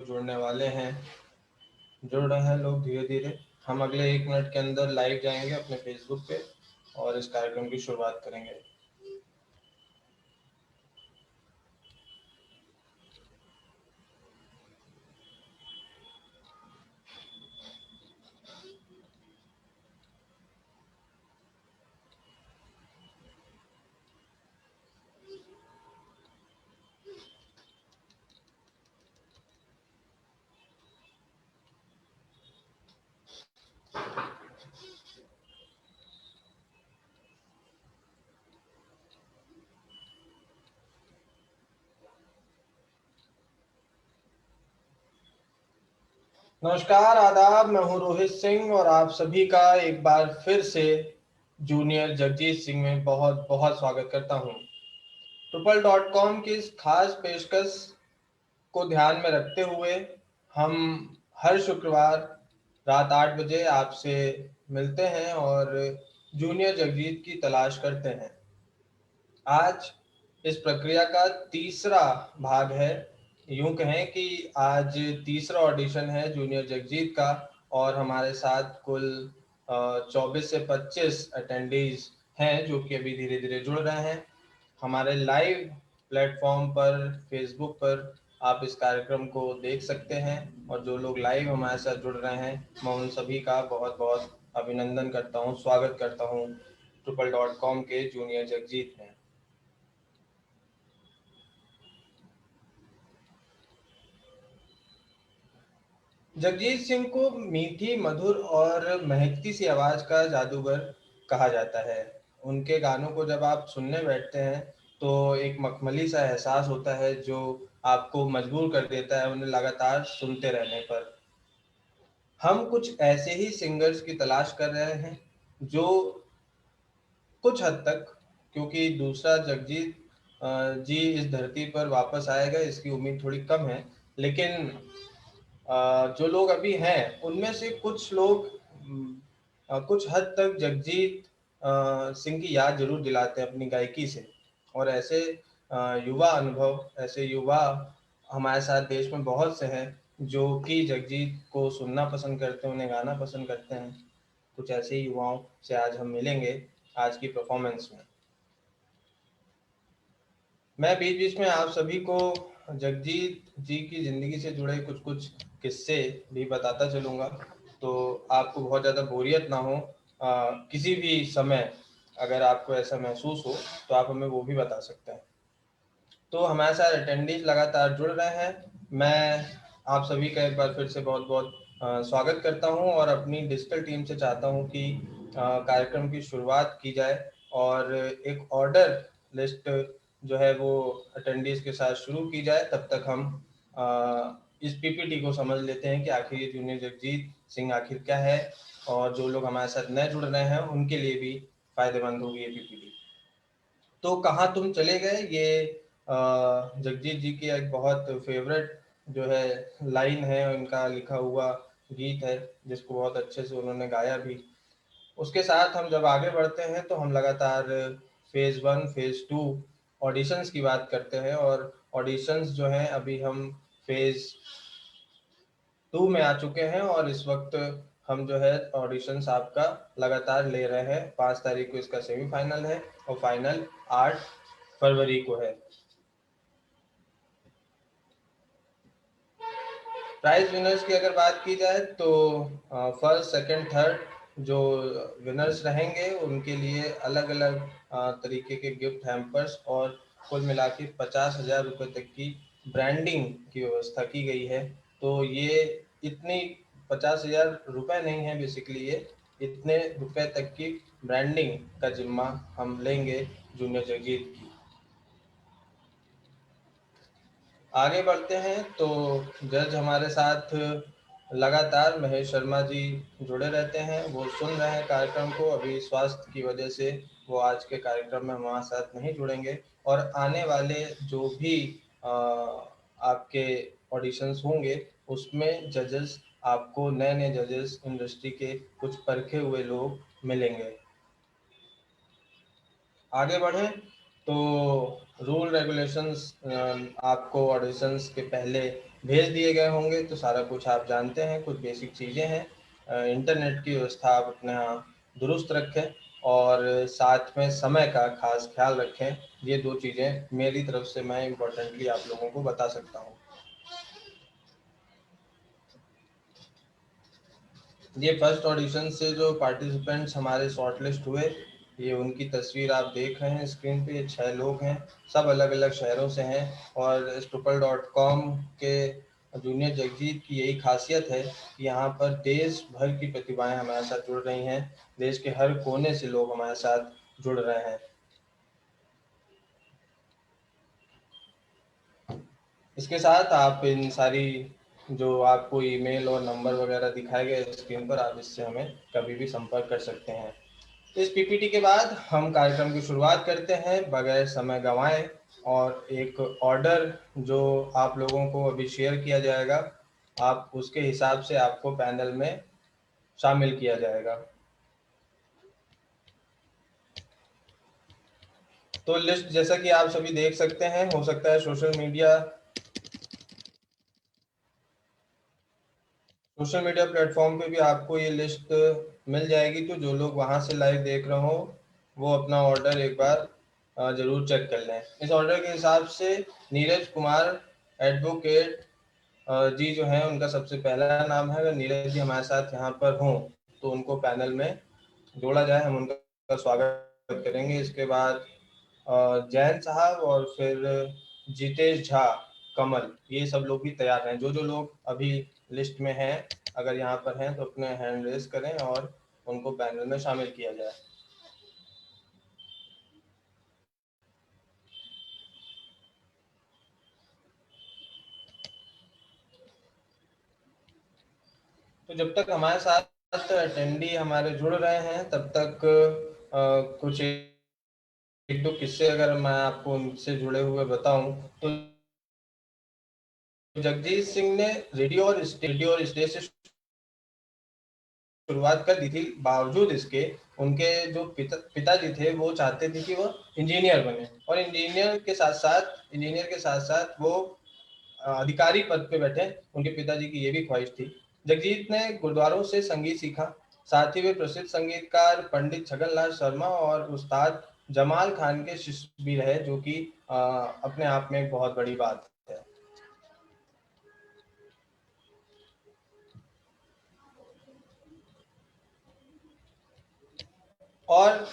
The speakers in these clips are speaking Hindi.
जुड़ने वाले हैं, जुड़ रहे हैं लोग धीरे धीरे। हम अगले 1 मिनट के अंदर लाइव जाएंगे अपने फेसबुक पे और इस कार्यक्रम की शुरुआत करेंगे। नमस्कार, आदाब। मैं हूं रोहित सिंह और आप सभी का एक बार फिर से जूनियर जगजीत सिंह में बहुत बहुत स्वागत करता हूं। ट्रिपल.com की इस खास पेशकश को ध्यान में रखते हुए हम हर शुक्रवार रात 8 बजे आपसे मिलते हैं और जूनियर जगजीत की तलाश करते हैं। आज इस प्रक्रिया का तीसरा भाग है। यूं कहें कि आज तीसरा ऑडिशन है जूनियर जगजीत का और हमारे साथ कुल 24 से 25 अटेंडीज हैं जो कि अभी धीरे धीरे जुड़ रहे हैं। हमारे लाइव प्लेटफॉर्म पर फेसबुक पर आप इस कार्यक्रम को देख सकते हैं और जो लोग लाइव हमारे साथ जुड़ रहे हैं मैं उन सभी का बहुत बहुत अभिनंदन करता हूं, स्वागत करता हूं ट्रिपल.com के जूनियर जगजीत में। जगजीत सिंह को मीठी, मधुर और महकती सी आवाज का जादूगर कहा जाता है। उनके गानों को जब आप सुनने बैठते हैं तो एक मखमली सा एहसास होता है जो आपको मजबूर कर देता है उन्हें लगातार सुनते रहने पर। हम कुछ ऐसे ही सिंगर्स की तलाश कर रहे हैं जो कुछ हद तक, क्योंकि दूसरा जगजीत जी इस धरती पर वापस आएगा इसकी उम्मीद थोड़ी कम है, लेकिन जो लोग अभी हैं उनमें से कुछ लोग कुछ हद तक जगजीत सिंह की याद जरूर दिलाते हैं अपनी गायकी से। और ऐसे युवा अनुभव, ऐसे युवा हमारे साथ देश में बहुत से हैं जो कि जगजीत को सुनना पसंद करते हैं, उन्हें गाना पसंद करते हैं। कुछ ऐसे ही युवाओं से आज हम मिलेंगे आज की परफॉर्मेंस में। मैं बीच बीच में आप सभी को जगजीत जी की जिंदगी से जुड़े कुछ कुछ किस्से भी बताता चलूंगा, तो आपको बहुत ज़्यादा बोरियत ना हो। किसी भी समय अगर आपको ऐसा महसूस हो तो आप हमें वो भी बता सकते हैं। तो हमारे साथ अटेंडीज लगातार जुड़ रहे हैं। मैं आप सभी का एक बार फिर से बहुत बहुत स्वागत करता हूं और अपनी डिजिटल टीम से चाहता हूं कि कार्यक्रम की शुरुआत की जाए और एक ऑर्डर लिस्ट जो है वो अटेंडीज के साथ शुरू की जाए। तब तक हम इस पीपीटी को समझ लेते हैं कि आखिर ये जूनियर जगजीत सिंह आखिर क्या है और जो लोग हमारे साथ नए जुड़ रहे हैं उनके लिए भी फायदेमंद होगी ये पीपीटी। तो कहाँ तुम चले गए, ये जगजीत जी की एक बहुत फेवरेट जो है लाइन है, उनका लिखा हुआ गीत है जिसको बहुत अच्छे से उन्होंने गाया भी। उसके साथ हम जब आगे बढ़ते हैं तो हम लगातार फेज़ 1 फेज़ 2 ऑडिशंस की बात करते हैं और ऑडिशंस जो हैं अभी हम फेज़ 2 में आ चुके हैं और इस वक्त हम जो है ऑडिशंस आपका लगातार ले रहे हैं। 5 तारीख को इसका सेमीफाइनल है और फाइनल 8 फरवरी को है। प्राइज विनर्स की अगर बात की जाए तो फर्स्ट सेकंड थर्ड जो विनर्स रहेंगे उनके लिए अलग अलग तरीके के गिफ्ट हैम्पर्स और कुल मिला के 50,000 रुपये तक की ब्रांडिंग की व्यवस्था की गई है। तो ये इतनी 50,000 रुपये नहीं है, बेसिकली ये इतने रुपए तक की ब्रांडिंग का जिम्मा हम लेंगे जूनियर जगजीत की। आगे बढ़ते हैं तो जज हमारे साथ लगातार महेश शर्मा जी जुड़े रहते हैं, वो सुन रहे हैं कार्यक्रम को। अभी स्वास्थ्य की वजह से वो आज के कार्यक्रम में हमारे साथ नहीं जुड़ेंगे और आने वाले जो भी आपके ऑडिशंस होंगे उसमें जजेस, आपको नए नए जजेस इंडस्ट्री के कुछ परखे हुए लोग मिलेंगे। आगे बढ़ें तो रूल रेगुलेशंस आपको ऑडिशंस के पहले भेज दिए गए होंगे। तो सारा कुछ आप जानते हैं, कुछ बेसिक चीज़ें हैं। इंटरनेट की व्यवस्था आप अपने यहाँ दुरुस्त रखें और साथ में समय का खास ख्याल रखें। ये 2 चीज़ें मेरी तरफ से मैं इम्पोर्टेंटली आप लोगों को बता सकता हूँ। ये फर्स्ट ऑडिशन से जो पार्टिसिपेंट्स हमारे शॉर्टलिस्ट हुए, ये उनकी तस्वीर आप देख रहे हैं स्क्रीन पे। ये 6 लोग हैं, सब अलग अलग शहरों से हैं। और Stuple.com के जूनियर जगजीत की यही खासियत है कि यहाँ पर देश भर की प्रतिभाएं हमारे साथ जुड़ रही हैं। देश के हर कोने से लोग हमारे साथ जुड़ रहे हैं। इसके साथ आप इन सारी जो आपको ईमेल और नंबर वगैरह दिखाए गए स्क्रीन पर, आप इससे हमें कभी भी संपर्क कर सकते हैं। इस पीपीटी के बाद हम कार्यक्रम की शुरुआत करते हैं बगैर समय गंवाए। और एक ऑर्डर जो आप लोगों को अभी शेयर किया जाएगा, आप उसके हिसाब से आपको पैनल में शामिल किया जाएगा। तो लिस्ट जैसा कि आप सभी देख सकते हैं, हो सकता है सोशल मीडिया प्लेटफॉर्म पे भी आपको ये लिस्ट मिल जाएगी। तो जो लोग वहां से लाइव देख रहे हो, वो अपना ऑर्डर एक बार जरूर चेक कर लें। इस ऑर्डर के हिसाब से नीरज कुमार एडवोकेट जी जो हैं, उनका सबसे पहला नाम है। अगर नीरज जी हमारे साथ यहाँ पर हों तो उनको पैनल में जोड़ा जाए, हम उनका स्वागत करेंगे। इसके बाद जैन साहब और फिर जितेश झा, कमल, ये सब लोग भी तैयार हैं। जो जो लोग अभी लिस्ट में हैं, अगर यहाँ पर हैं तो अपने हैंड रेज करें और उनको पैनल में शामिल किया जाए। तो जब तक हमारे साथ अटेंडी हमारे जुड़ रहे हैं, तब तक कुछ एक दो किस्से अगर मैं आपको उनसे जुड़े हुए बताऊं तो जगजीत सिंह ने रेडियो और स्टेज से शुरुआत कर दी थी। बावजूद इसके उनके जो पिताजी थे, वो चाहते थे कि वो इंजीनियर बने, और इंजीनियर के साथ साथ वो अधिकारी पद पे बैठे। उनके पिताजी की ये भी ख्वाहिश थी। जगजीत ने गुरुद्वारों से संगीत सीखा। साथ ही वे प्रसिद्ध संगीतकार पंडित छगनलाल शर्मा और उस्ताद जमाल खान के शिष्य भी रहे, जो कि अपने आप में एक बहुत बड़ी बात है। और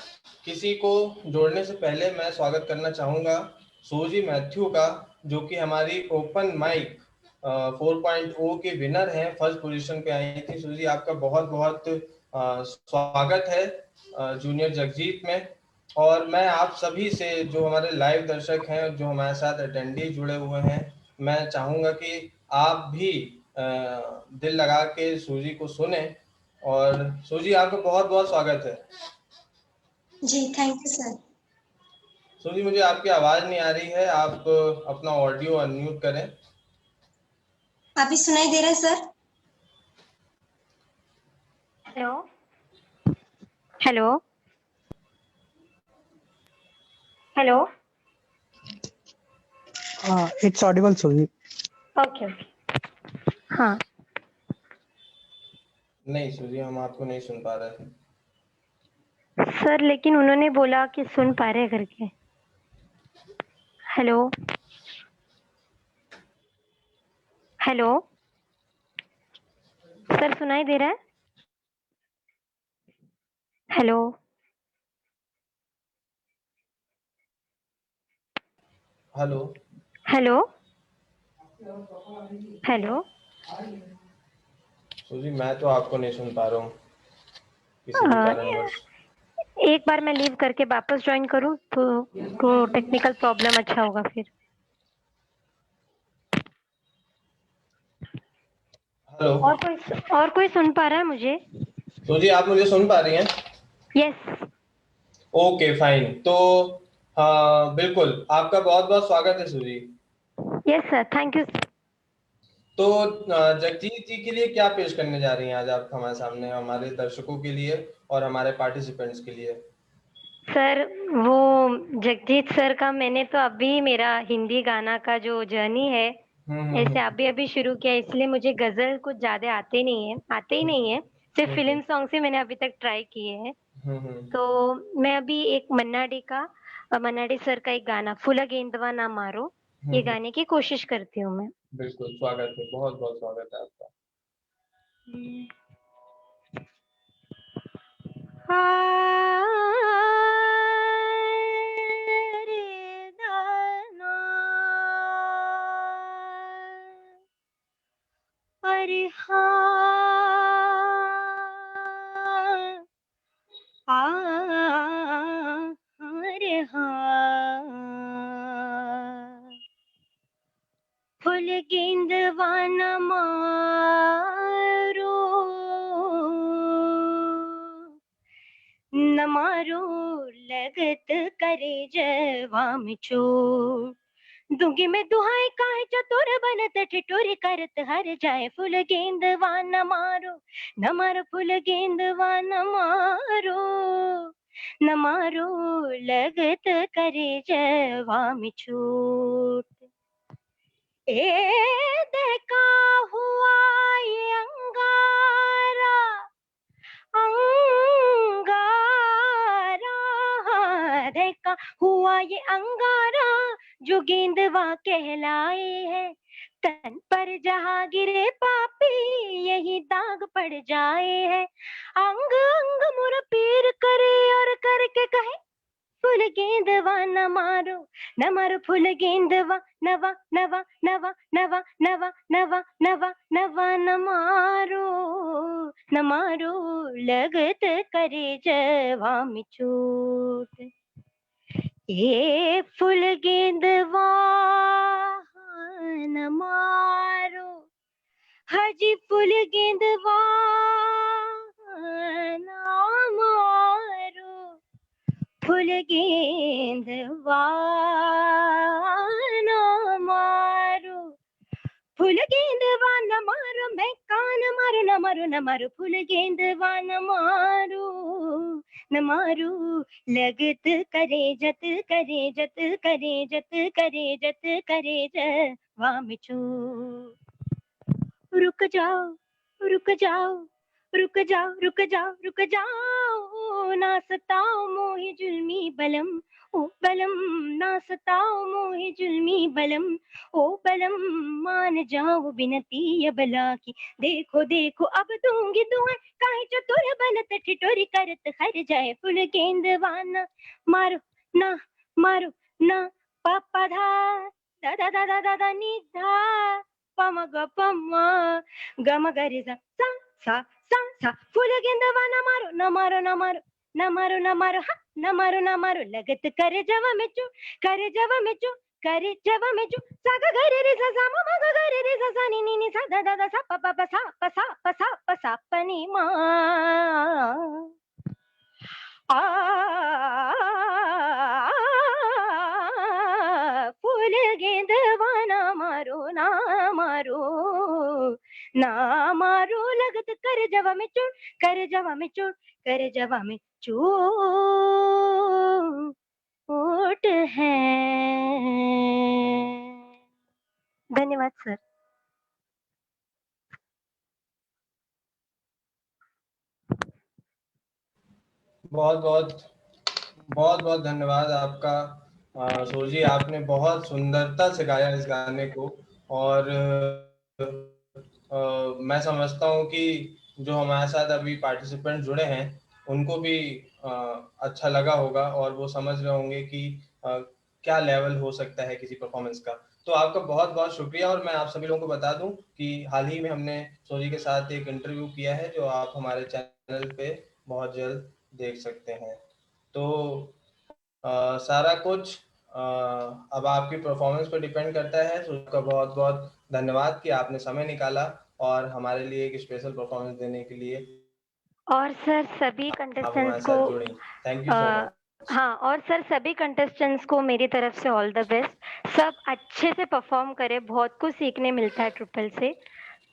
किसी को जोड़ने से पहले मैं स्वागत करना चाहूँगा सूजी मैथ्यू का, जो कि हमारी ओपन माइक 4.0 की विनर हैं, फर्स्ट पोजीशन पे आई थी। सूजी, आपका बहुत बहुत स्वागत है जूनियर जगजीत में। और मैं आप सभी से, जो हमारे लाइव दर्शक हैं, जो हमारे साथ अटेंडी जुड़े हुए हैं, मैं चाहूँगा कि आप भी दिल लगा के सूजी को सुने। और सूजी, आपका बहुत बहुत स्वागत है। जी थैंक यू सर। सूजी, मुझे आपकी आवाज नहीं आ रही है, आप अपना ऑडियो अनम्यूट करें। अभी सुनाई दे रहा है sir? Hello hello hello. It's Audible सूजी। ओके हाँ। नहीं सूजी, हम आपको नहीं सुन पा रहे। सर लेकिन उन्होंने बोला कि सुन पा रहे करके। हेलो हेलो सर, सुनाई दे रहा है? Hello hello hello hello. सूजी, मैं तो आपको नहीं सुन पा रहा हूँ किसी भी कारणवश। एक बार मैं लीव करके वापस ज्वाइन करूँ तो टेक्निकल प्रॉब्लम अच्छा होगा फिर। हेलो, और कोई सुन पा रहा है मुझे? सूजी, आप मुझे सुन पा रही हैं? यस। Okay fine. तो हाँ बिल्कुल, आपका बहुत बहुत स्वागत है सूजी। Yes sir, thank you. तो जगजीत जी के लिए क्या पेश करने जा रही हैं आज आप हमारे सामने, हमारे दर्शकों के लिए और हमारे पार्टिसिपेंट्स के लिए? सर वो जगजीत सर का, मैंने तो अभी मेरा हिंदी गाना का जो जर्नी है ऐसे अभी अभी शुरू किया, इसलिए मुझे गजल कुछ ज्यादा आते ही नहीं है। सिर्फ फिल्म सॉन्ग से मैंने अभी तक ट्राई किए हैं। तो मैं अभी एक मन्ना डे सर का एक गाना फुल गेंदवा ना मारो, ये गाने की कोशिश करती हूँ मैं। बिल्कुल, स्वागत है, बहुत बहुत स्वागत है आपका। रे दाना, अरे हाँ, अरे हाँ, फुल गेंदवा न मारो, न मारो लगत करे जवा में चोट, दूंगी मैं दुहाई काहे चतुर बनत ठिठुर करत हर जाए, फुल गेंदवा न मारो, न मारो फुल गेंदवा न मारो, न मारो लगत करे जवा में चोट। ए देखा हुआ ये अंगारा, अंगारा देखा हुआ ये अंगारा, जो गेंदवा कहलाए है, तन पर जहाँ गिरे पापी यही दाग पड़ जाए है, अंग अंग मुर पीर करे और करके कहे, फुल गेंदवा न मारो, न मारो फुल गेंदवा, नवा नवा नवा नवा नवा नवा नवा नवा न मारो, न मारो लगत करे जवा में चोट। ये फुल गेंदवा न मारो, हाजी फुल गेंदवा न मारो, फुल गेंदवा न मारो, फुल गेंदवा न मारो, मैं कान मारो न मारो न मारो, फुल गेंदवा न मारो, न मारो लगत करे जत करे जत करे जत करे जत करे जवा में चोट। रुक जाओ रुक जाओ रुक जाओ रुक जाओ रुक जाओ, ना सताओ मोहे जुल्मी बलम, ओ बलम ना सताओ मोहे जुल्मी बलम, ओ बलम मान जाओ बिनती अबला की, देखो देखो अब दूंगी दुआएं, काहे चतुर बनत ठिठुरी करत हर जाए, फुल गेंदवा न मारो ना मारो ना, पापा धा दा दा दा दा दा दा नी धा, पम ग पम गम गरे सा सा सा सा सा, फुल गेंदवा न मारो न मारो न मारो न मारो न मारो, हा न मारो न मारो लगत करे जवा में चू, करे जवा में चू, करे जवा में चू, सा ग ग रे रे सा सा म म ग ग रे रे सा सा नी नी नी सा दा दा दा सा प प प सा प सा प सा प सा प नी मा, आ फूल गेंदवा ना मारो ना मारो ना मारो लगत कर जवा में चोट, कर जवा में चोट, कर जवा में चोट है। धन्यवाद सर। बहुत बहुत बहुत बहुत धन्यवाद आपका। सोजी, आपने बहुत सुंदरता से गाया इस गाने को, और मैं समझता हूँ कि जो हमारे साथ अभी पार्टिसिपेंट जुड़े हैं उनको भी अच्छा लगा होगा, और वो समझ रहे होंगे कि क्या लेवल हो सकता है किसी परफॉर्मेंस का। तो आपका बहुत बहुत शुक्रिया। और मैं आप सभी लोगों को बता दूं कि हाल ही में हमने सोजी के साथ एक इंटरव्यू किया है, जो आप हमारे चैनल पे बहुत जल्द देख सकते हैं। तो सारा कुछ अब आपकी परफॉर्मेंस पर डिपेंड करता है। तो आपका बहुत बहुत धन्यवाद कि आपने समय निकाला और हमारे लिए एक स्पेशल परफॉर्मेंस देने के लिए और सर सभी आप हमारे कंटेस्टेंट्स को साथ जुड़ी। Thank you so much. हाँ, और सर सभी कंटेस्टेंट्स को मेरी तरफ से ऑल द बेस्ट। सब अच्छे से परफॉर्म करें, बहुत कुछ सीखने मिलता है ट्रिपल से,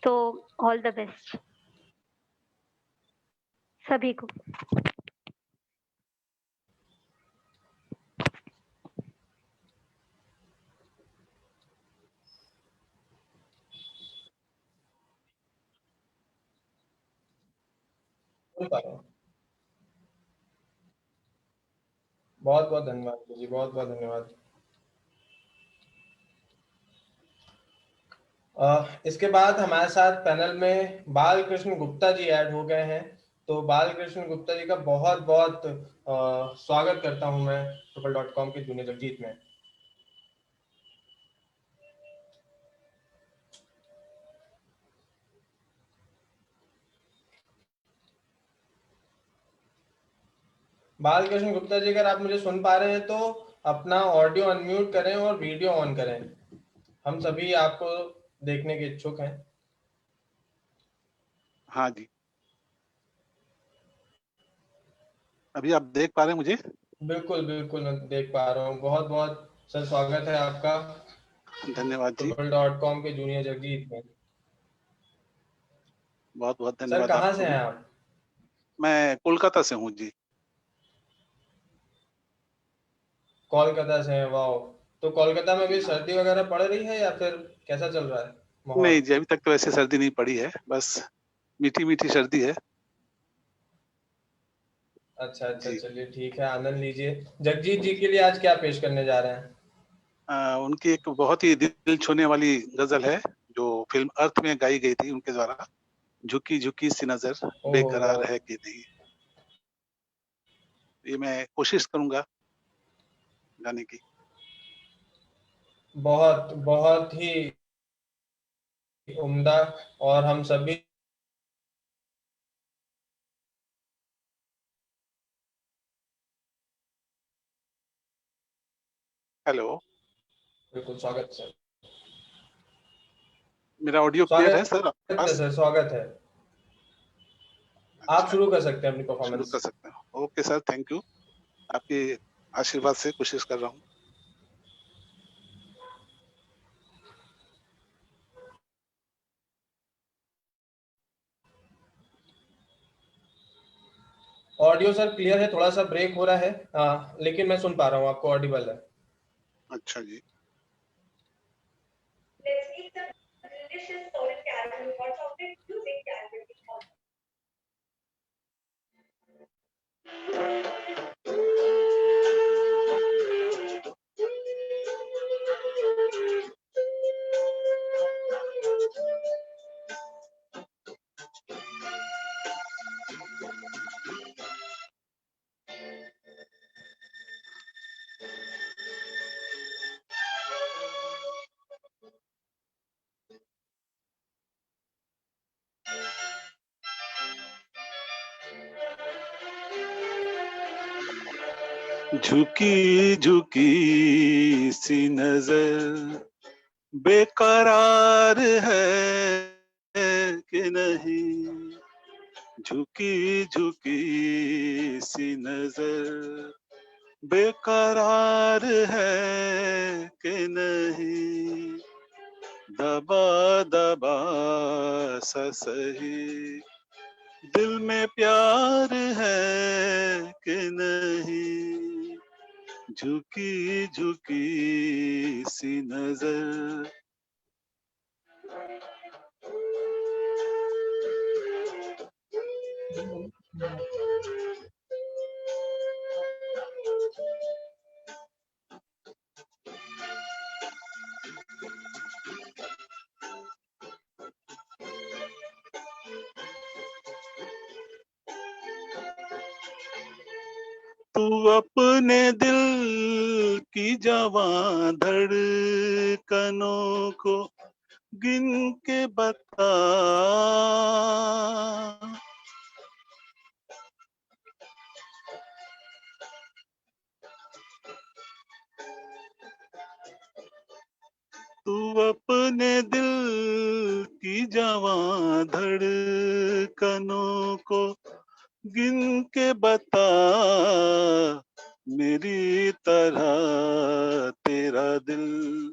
तो ऑल द बेस्ट सभी को। सुन पा रहा हूँ। बहुत बहुत धन्यवाद जी, बहुत बहुत धन्यवाद। इसके बाद हमारे साथ पैनल में बालकृष्ण गुप्ता जी ऐड हो गए हैं। तो बालकृष्ण गुप्ता जी का बहुत बहुत स्वागत करता हूं मैं Tripple.com के जूनियर जगजीत में। बालकृष्ण गुप्ता जी, अगर आप मुझे सुन पा रहे हैं तो अपना ऑडियो अनम्यूट करें और वीडियो ऑन करें। हम सभी आपको देखने के इच्छुक हैं। हाँ जी, अभी आप देख पा रहे हैं मुझे? बिल्कुल बिल्कुल, मैं देख पा रहा हूँ। बहुत बहुत सर स्वागत है आपका धन्यवाद जी, Tripple.com के जूनियर जगजीत में। बहुत बहुत सर धन्यवाद कहाँ से आपको हैं भी। आप? मैं कोलकाता से हूँ जी। कोलकाता से हैं, वाओ। तो कोलकाता में भी सर्दी वगैरह पड़ रही है या फिर कैसा चल रहा है माहौल? नहीं जी, अभी तक तो ऐसे सर्दी नहीं पड़ी है, बस मीठी मीठी सर्दी है अच्छा अच्छा, जी। चलिए ठीक है, आनंद लीजिए। जगजीत जी के लिए आज क्या पेश करने जा रहे हैं? उनकी एक बहुत ही दिल छूने वाली गजल है जो फिल्म अर्थ में गाई गई थी उनके द्वारा, झुकी झुकी सी नजर ओह बेकरार वाह, है कि नहीं। ये मैं कोशिश करूंगा गाने की। बहुत बहुत ही उम्दा। और हम सभी हेलो, बिल्कुल स्वागत सर। मेरा ऑडियो क्लियर है स्वागत सर आपके है पास? सर, स्वागत है। आप अच्छा, शुरू कर सकते हैं अपनी शुरू परफॉर्मेंस। कर सकते हैं। Okay sir, thank you. आपके आशीर्वाद से कोशिश कर रहा हूँ। ऑडियो सर क्लियर है, थोड़ा सा ब्रेक हो रहा है लेकिन मैं सुन पा रहा हूँ, आपको ऑडिबल है। अच्छा जी। Let's make some delicious salted caramel hot chocolate using caramel hot. झुकी झुकी सी नजर बेकरार है कि नहीं, झुकी झुकी सी नजर बेकरार है कि नहीं, दबा दबा सा सही दिल में प्यार है कि नहीं, झुकी झुकी सी नजर। तू अपने दिल की जवां धड़कनों को गिन के बता, तू अपने दिल की जवां धड़कनों को गिन के बता, मेरी तरह तेरा दिल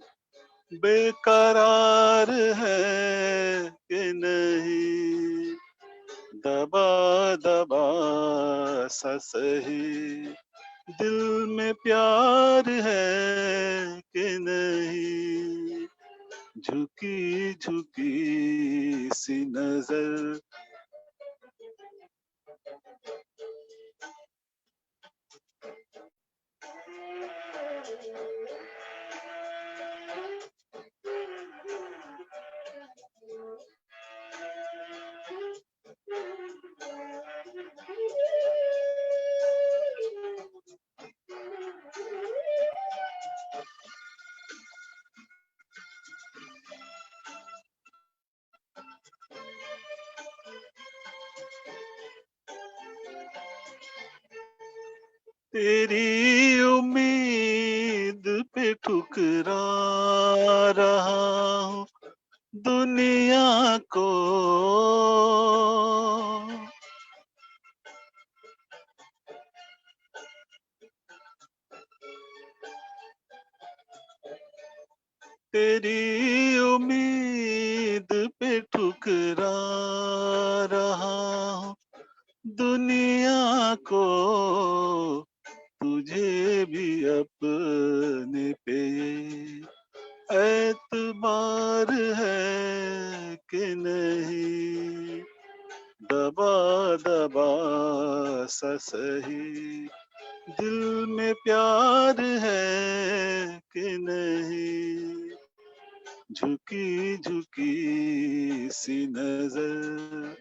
बेकरार है कि नहीं, दबा दबा सा सही दिल में प्यार है कि नहीं, झुकी झुकी सी नजर। तेरी उम्मीद पे ठुकरा रहा हूँ दुनिया को। तेरी उम्मीद पे ठुकरा रहा हूँ दुनिया को। तुझे भी अपने पे एतबार है कि नहीं, दबा दबा सा सही दिल में प्यार है कि नहीं, झुकी झुकी सी नजर।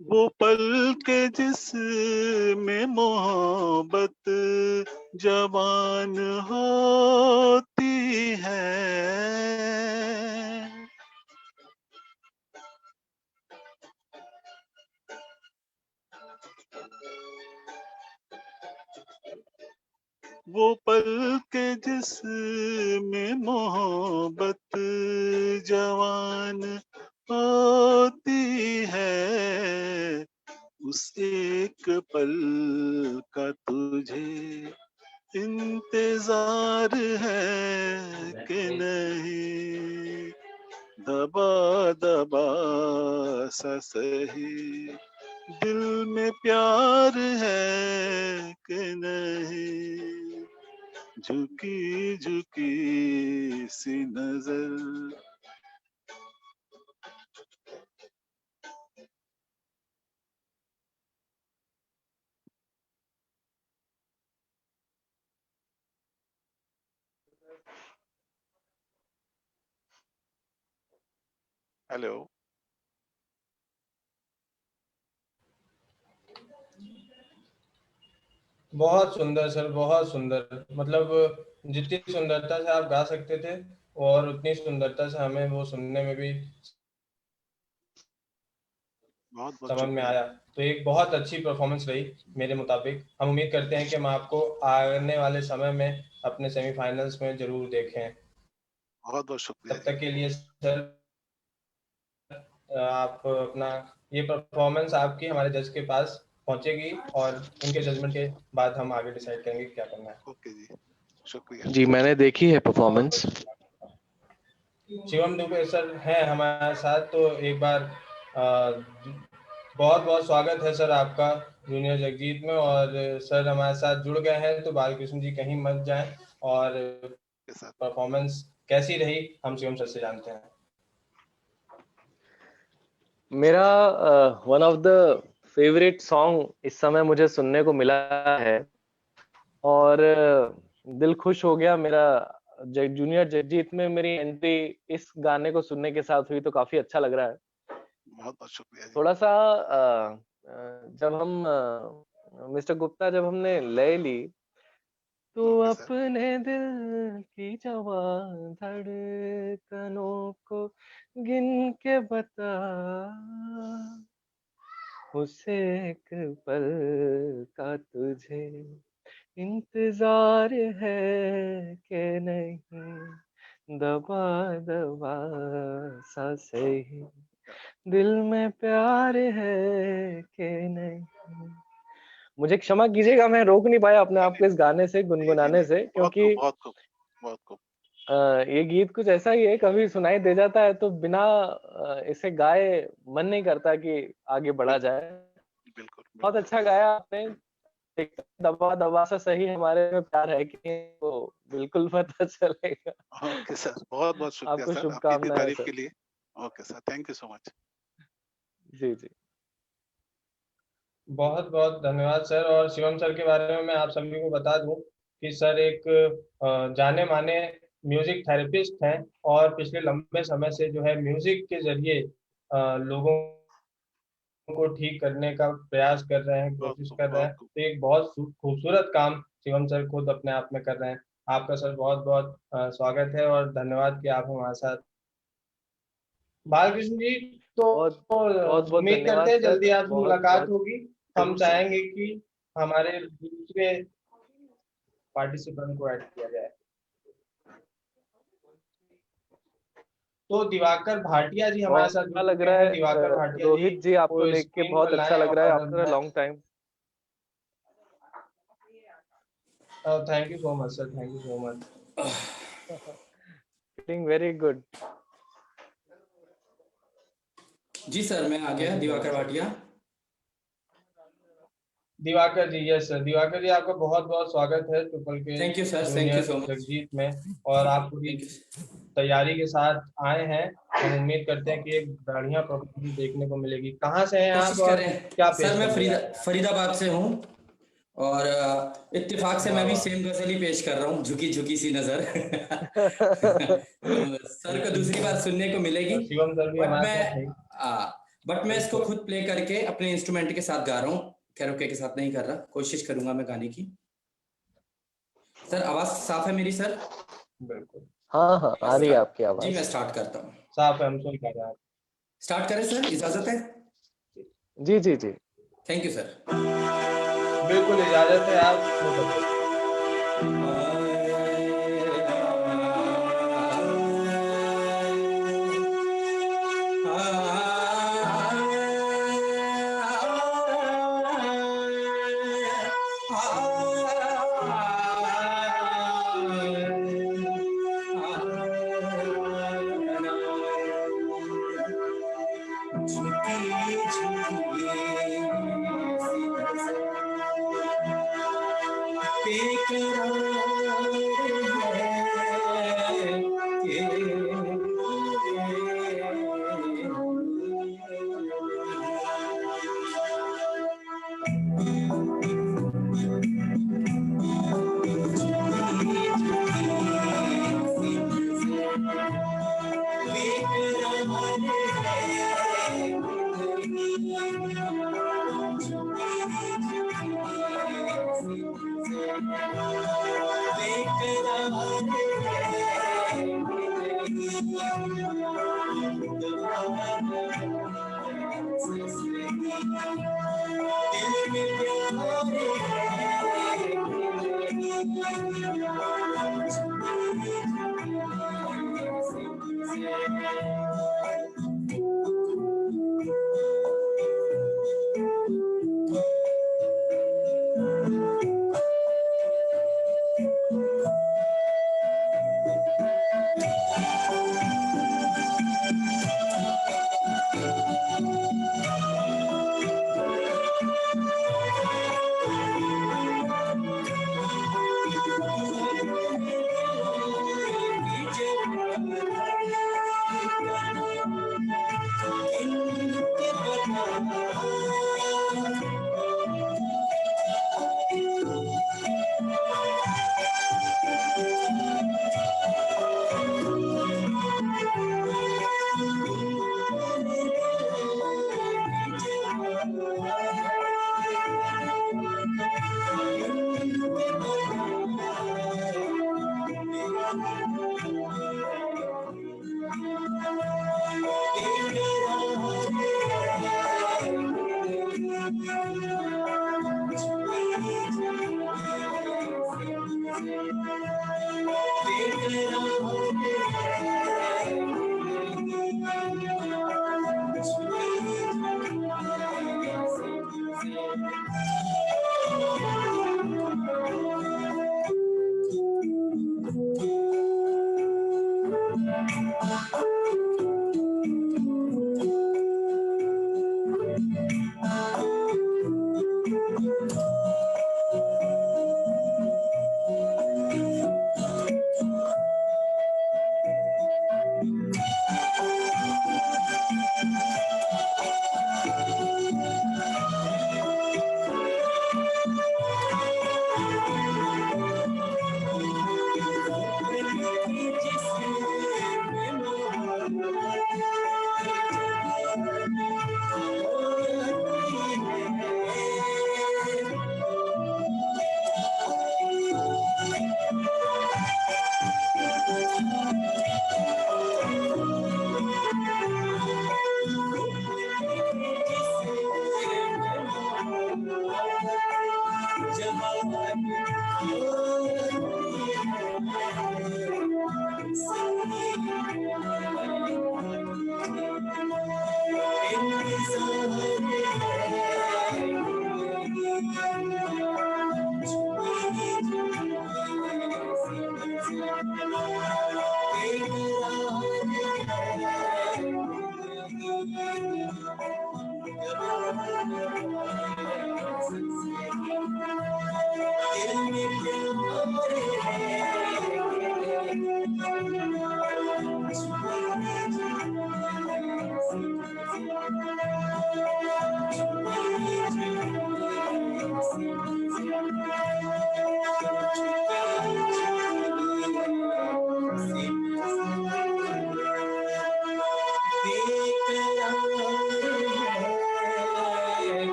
वो पल के जिसमें मोहब्बत जवान होती है, वो पल के जिसमें मोहब्बत जवान होती है, उस एक पल का तुझे इंतजार है कि नहीं, दबा दबा सा सही दिल में प्यार है कि नहीं, झुकी झुकी सी नजर। हेलो। बहुत सुंदर सर, बहुत सुंदर। मतलब जितनी सुंदरता से आप गा सकते थे और उतनी सुंदरता से हमें वो सुनने में भी बहुत बहुत समझ में शुक्रिया। आया। तो एक बहुत अच्छी परफॉर्मेंस रही मेरे मुताबिक। हम उम्मीद करते हैं कि हम आपको आने वाले समय में अपने सेमीफाइनल्स में जरूर देखें। बहुत बहुत शुक्रिया तब जी। तक के लिए सर आप अपना ये परफॉर्मेंस आपकी हमारे जज के पास पहुंचेगी और उनके जजमेंट के बाद हम आगे डिसाइड करेंगे क्या करना है। ओके जी, शुक्रिया। जी मैंने देखी है परफॉर्मेंस। शिवम दुबे सर हैं हमारे साथ, तो एक बार बहुत बहुत स्वागत है सर आपका जूनियर जगजीत में। और सर हमारे साथ जुड़ गए हैं, तो बालकृष्ण जी कहीं मत जाएं और के साथ परफॉर्मेंस कैसी रही हम शिवम सर से जानते हैं। मेरा one of the favourite song इस समय मुझे सुनने को मिला है और दिल खुश हो गया मेरा। जूनियर जगजीत में मेरी एंट्री इस गाने को सुनने के साथ हुई, तो काफी अच्छा लग रहा है। बहुत बहुत शुक्रिया जी। थोड़ा सा जब हम मिस्टर गुप्ता जब हमने लय ली तो ओके सर। अपने दिल की जवां धड़कनों को गिन के बता, उस एक पल का तुझे इंतजार है कि नहीं, दबा दबा सा सही दिल में प्यार है कि नहीं। मुझे क्षमा कीजिएगा, मैं रोक नहीं पाया अपने आप को इस गाने से गुनगुनाने से, बहुत क्योंकि खूब, बहुत खूब, बहुत खूब। ये गीत कुछ ऐसा ही है, कभी सुनाई दे जाता है तो बिना इसे गाए मन नहीं करता कि आगे बढ़ा बिल्कुल जाए। बिल्कुल बहुत बिल्कुल। अच्छा गाया आपने। एक दबा दबा सा सही हमारे में प्यार है कि नहीं, वो बिल्कुल पता चलेगा। ओके सर, बहुत बहुत शुक्रिया आपको सर आपकी इतनी शुभकामनाएं तारीफ सर। के लिए। Okay sir, thank you so much. जी जी। बहुत बहुत धन्यवाद सर। और शिवम सर के बारे में मैं आप सभी को बता दूं कि सर एक जाने माने म्यूजिक थेरेपिस्ट हैं और पिछले लंबे समय से जो है म्यूजिक के जरिए लोगों को ठीक करने का प्रयास कर रहे हैं, कोशिश कर रहे हैं। तो एक बहुत खूबसूरत काम शिवम सर खुद अपने आप में कर रहे हैं। आपका सर बहुत बहुत स्वागत है और धन्यवाद कि आप हमारे साथ। बालकृष्ण जी, तो बहुत बहुत उम्मीद करते धन्यवाद हैं सर, जल्दी आपसे बहुत मुलाकात बहुत होगी। हम चाहेंगे कि हमारे दूसरे पार्टिसिपेंट को ऐड किया जाए। तो दिवाकर भाटिया जी हमारे बहुत साथ अच्छा जुड़ लग चुके रहा हैं। है। दिवाकर भाटिया जी रोहित जी, आपको को देख के स्क्रीन बहुत पर अच्छा लाएं लग रहा है और after a long time. Thank you so much sir, thank you so much. Feeling very good. जी सर, मैं आ गया, दिवाकर भाटिया। दिवाकर जी, यस सर, दिवाकर जी आपका बहुत बहुत स्वागत है ट्रिपल के thank you sir, thank you junior so much. Jagjit में। और आप पूरी थैंक यू। तैयारी के साथ आए हैं। हम उम्मीद करते हैं कि एक बढ़िया परफॉर्मेंस देखने को मिलेगी। कहाँ से हैं आप कोशिश और करें क्या सर। पेश मैं करने जा रहे हैं? फरीदाबाद से हूँ और इत्तेफाक से वाह मैं भी वाह। सेम गजल ही पेश कर रहा हूँ, झुकी झुकी सी नजर। तो सर को दूसरी बार सुनने को मिलेगी, शिवम सर भी बट हमारे साथ मैं हैं। इसको बिल्कुल। खुद प्ले करके अपने इंस्ट्रूमेंट के साथ गा रहा हूँ, कैरोके के साथ नहीं कर रहा। कोशिश करूंगा मैं गाने की। सर आवाज साफ है मेरी सर? बिल्कुल हाँ हाँ, आ रही है आपकी जी मैं आवाज। स्टार्ट करता हूँ। साफ है, हम सुन पा रहे हैं। स्टार्ट करें सर, इजाजत है? जी जी जी। Thank you sir. बिल्कुल इजाजत है, आप शुरू करिए।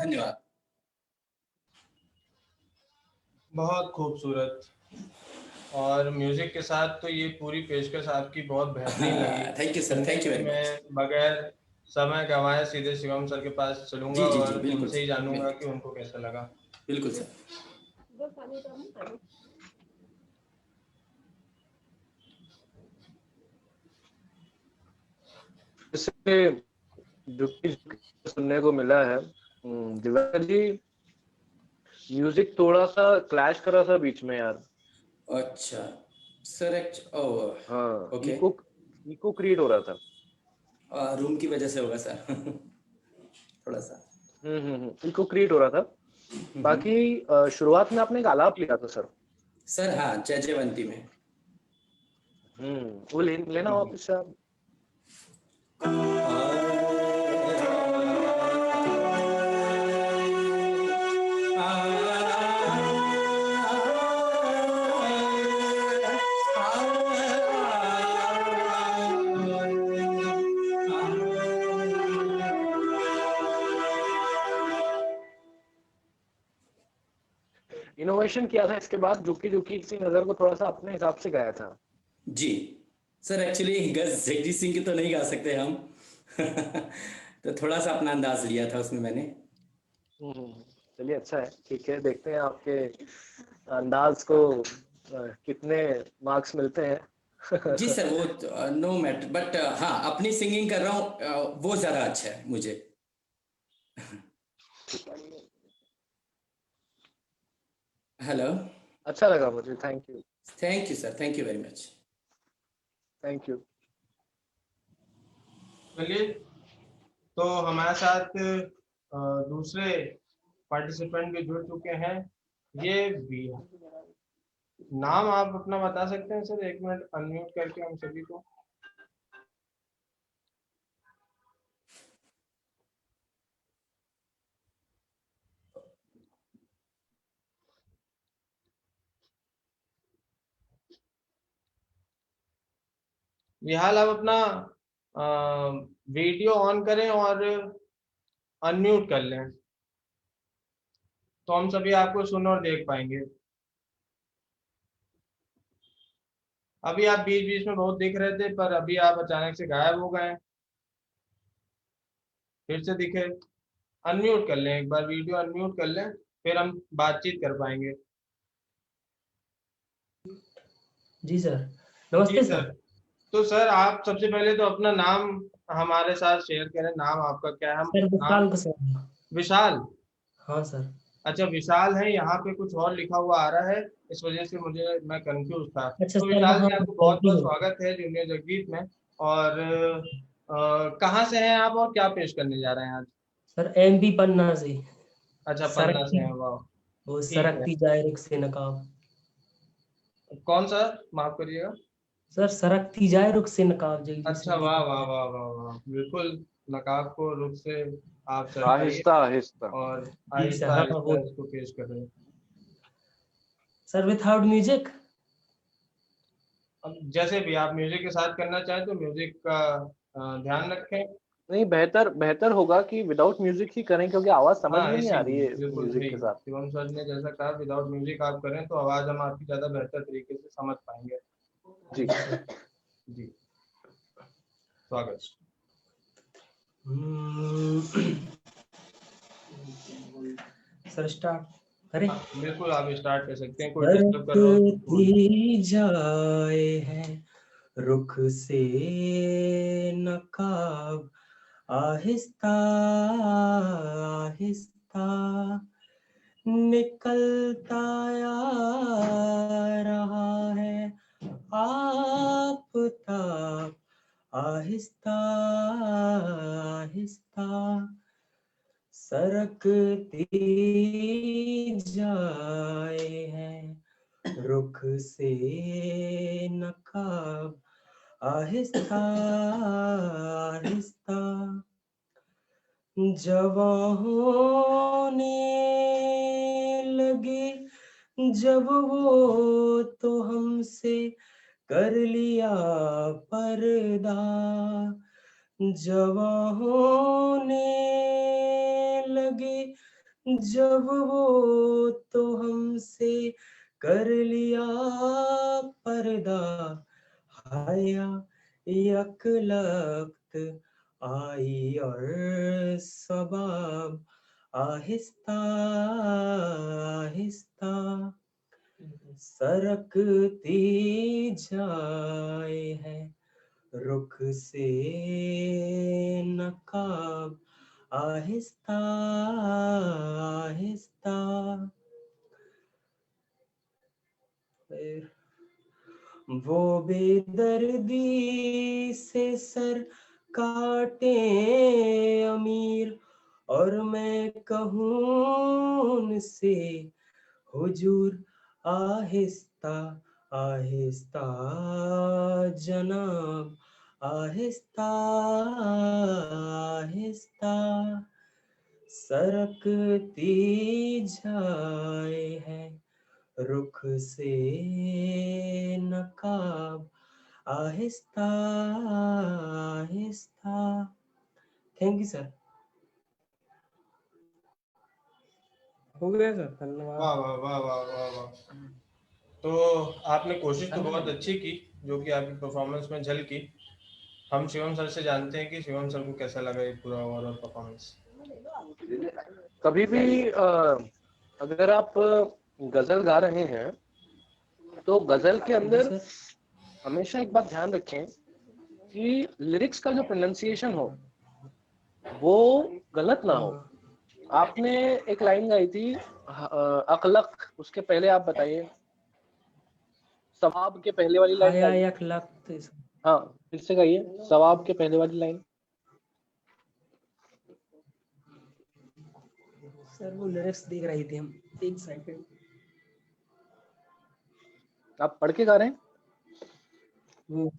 धन्यवाद। बहुत खूबसूरत, और म्यूजिक के साथ तो ये पूरी पेशकश आपकी बहुत बेहतरीन लगी। Thank you sir, thank you very much. मैं बगैर समय गंवाए सीधे शिवम सर के पास चलूंगा जी, जी, और बिल्कुल उनसे ही सर, जानूंगा बिल्कुल। कि उनको कैसा लगा। बिल्कुल सर। इससे जो कि सुनने को मिला है, दिवाकर जी, म्यूजिक थोड़ा सा क्लैश कर रहा था बीच में यार। अच्छा सर, हाँ, ओके, इको क्रिएट हो रहा था। रूम की वजह से होगा सर। थोड़ा सा इको क्रिएट हो रहा था। बाकी शुरुआत में आपने एक आलाप लिया था सर। सर हाँ, जय जयवंती में। वो लेना वापस से आप। इनोवेशन किया था इसके बाद, जुकी इसी नजर को थोड़ा सा अपने हिसाब से गाया था। जी सर, एक्चुअली जगजीत सिंह की तो नहीं गा सकते हम। तो थोड़ा सा अपना अंदाज लिया था उसमें मैंने। चलिए, अच्छा है, ठीक है, देखते हैं आपके अंदाज को कितने मार्क्स मिलते हैं। जी सर, वो नो मैटर, बट हाँ, अपनी सिंगिंग कर रहा हूँ, वो ज्यादा अच्छा है मुझे। हेलो, अच्छा लगा मुझे, thank you. Thank you sir, thank you very much. Thank you. चलिए, तो हमारे साथ दूसरे पार्टिसिपेंट भी जुड़ चुके हैं। ये भी नाम आप अपना बता सकते हैं सर? 1 मिनट अनम्यूट करके हम सभी को। विहाल, आप अपना वीडियो ऑन करें और अनम्यूट कर लें, तो हम सभी आपको सुन और देख पाएंगे। अभी आप बीच बीच में बहुत दिख रहे थे, पर अभी आप अचानक से गायब हो गए। फिर से दिखे। अनम्यूट कर लें, एक बार वीडियो अनम्यूट कर लें, फिर हम बातचीत कर पाएंगे। जी सर, नमस्ते जी सर। सर। तो सर, आप सबसे पहले तो अपना नाम हमारे साथ शेयर करें। नाम आपका क्या है? सर नाम विशाल कुशवाहा। विशाल। हाँ सर। अच्छा, विशाल है, यहाँ पे कुछ और लिखा हुआ आ रहा है, इस वजह से मैं कंफ्यूज था। अच्छा तो सर, विशाल वहाँ जी, आपको बहुत गलती बहुत हो गई। स्वागत है जूनियर जगजीत में। और कहाँ से हैं आप और क्या पेश करने जा रहे हैं आज? सर एमपी पन्ना से। अच्छा, पन्ना से सरकती, हैं, वाह। वो ठीक है। सरकती जाए रुख से नकाब। कौन सा? माफ करिएगा। सर सरकती जाए रुख से नकाब, जगजीत अच्छा, सिंह जी वाह का वाह है। वाह वाह वाह, बिल्कुल। नकाब को रुख से आप सरकाइए आहिस्ता आहिस्ता। और जी सर, आहिस्ता हाँ वो। आहिस्ता इसको पेश कर रहे हैं। Sir without music. अब जैसे भी आप म्यूजिक के साथ करना चाहें तो म्यूजिक का ध्यान रखें। नहीं, बेहतर होगा कि विदाउट म्यूजिक ही करें, क्योंकि आवाज समझ हाँ, में नहीं आ रही इसीलिए है बिल्कुल म्यूजिक सही। के साथ। शिवम सर ने जैसा कहा, विदाउट म्यूजिक आप करें तो आवाज हम आपकी ज्यादा बेहतर तरीके से समझ पाएंगे। जी। जी, स्वागत। सर स्टार्ट करें? हाँ, बिल्कुल, आप स्टार्ट कर सकते हैं। कोई डिस्टर्ब कर रहा हो तो छोड़ दीजिए। सरकती जाए है रुख से नकाब, आहिस्ता आहिस्ता निकलता आ रहा है आफताब, आहिस्ता आहिस्ता सरकती जाए है रुख से नकाब, आहिस्ता आहिस्ता जवां होने लगे जब वो तो हमसे कर लिया पर्दा, जवां होने लगे जब वो तो हमसे कर लिया पर्दा, हाया यकलख्त आई और सबाब आहिस्ता आहिस्ता सरकती जाए है रुख से नकाब आहिस्ता आहिस्ता। वो बेदर्दी से सर काटे अमीर और मैं कहूँ उनसे हुजूर आहिस्ता आहिस्ता जनाब आहिस्ता आहिस्ता सरकती जाए है रुख से नकाब Aahista Aahista. Thank you sir. हो गया सर, धन्यवाद। वाह वाह वाह वाह वाह वाह। तो आपने कोशिश तो बहुत अच्छी की, जो कि आपकी परफॉर्मेंस में झलकी। हम शिवम सर से जानते हैं कि शिवम सर को कैसा लगा ये पूरा ओवरऑल परफॉर्मेंस। कभी भी अगर आप गजल गा रहे हैं तो गजल के अंदर हमेशा एक बात ध्यान रखें कि लिरिक्स का जो प्रोनाउंसिएशन हो वो गलत ना हो। आपने एक लाइन गाई थी अकलक, उसके पहले आप बताइए। सवाब के पहले वाली लाइन गाइए। यकलख्त। हाँ, फिर से गाइए सवाब के पहले वाली लाइन। सर वो लिरिक्स देख रही थी हम, एक सेकंड। आप पढ़ के गा रहे हैं? वो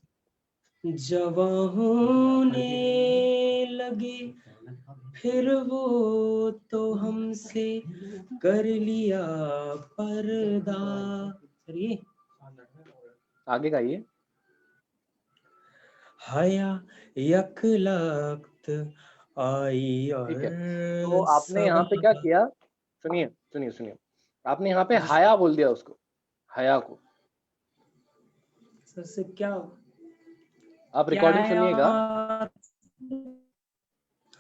जवां होने लगे फिर वो तो हमसे कर लिया पर्दा। सर ये आगे गाइए। हया यकलख्त आई और ठीक है, तो आपने यहाँ पे क्या किया? सुनिए सुनिए सुनिए, आपने यहाँ पे हाया बोल दिया उसको, हया को। सर से क्या आप रिकॉर्डिंग सुनिएगा।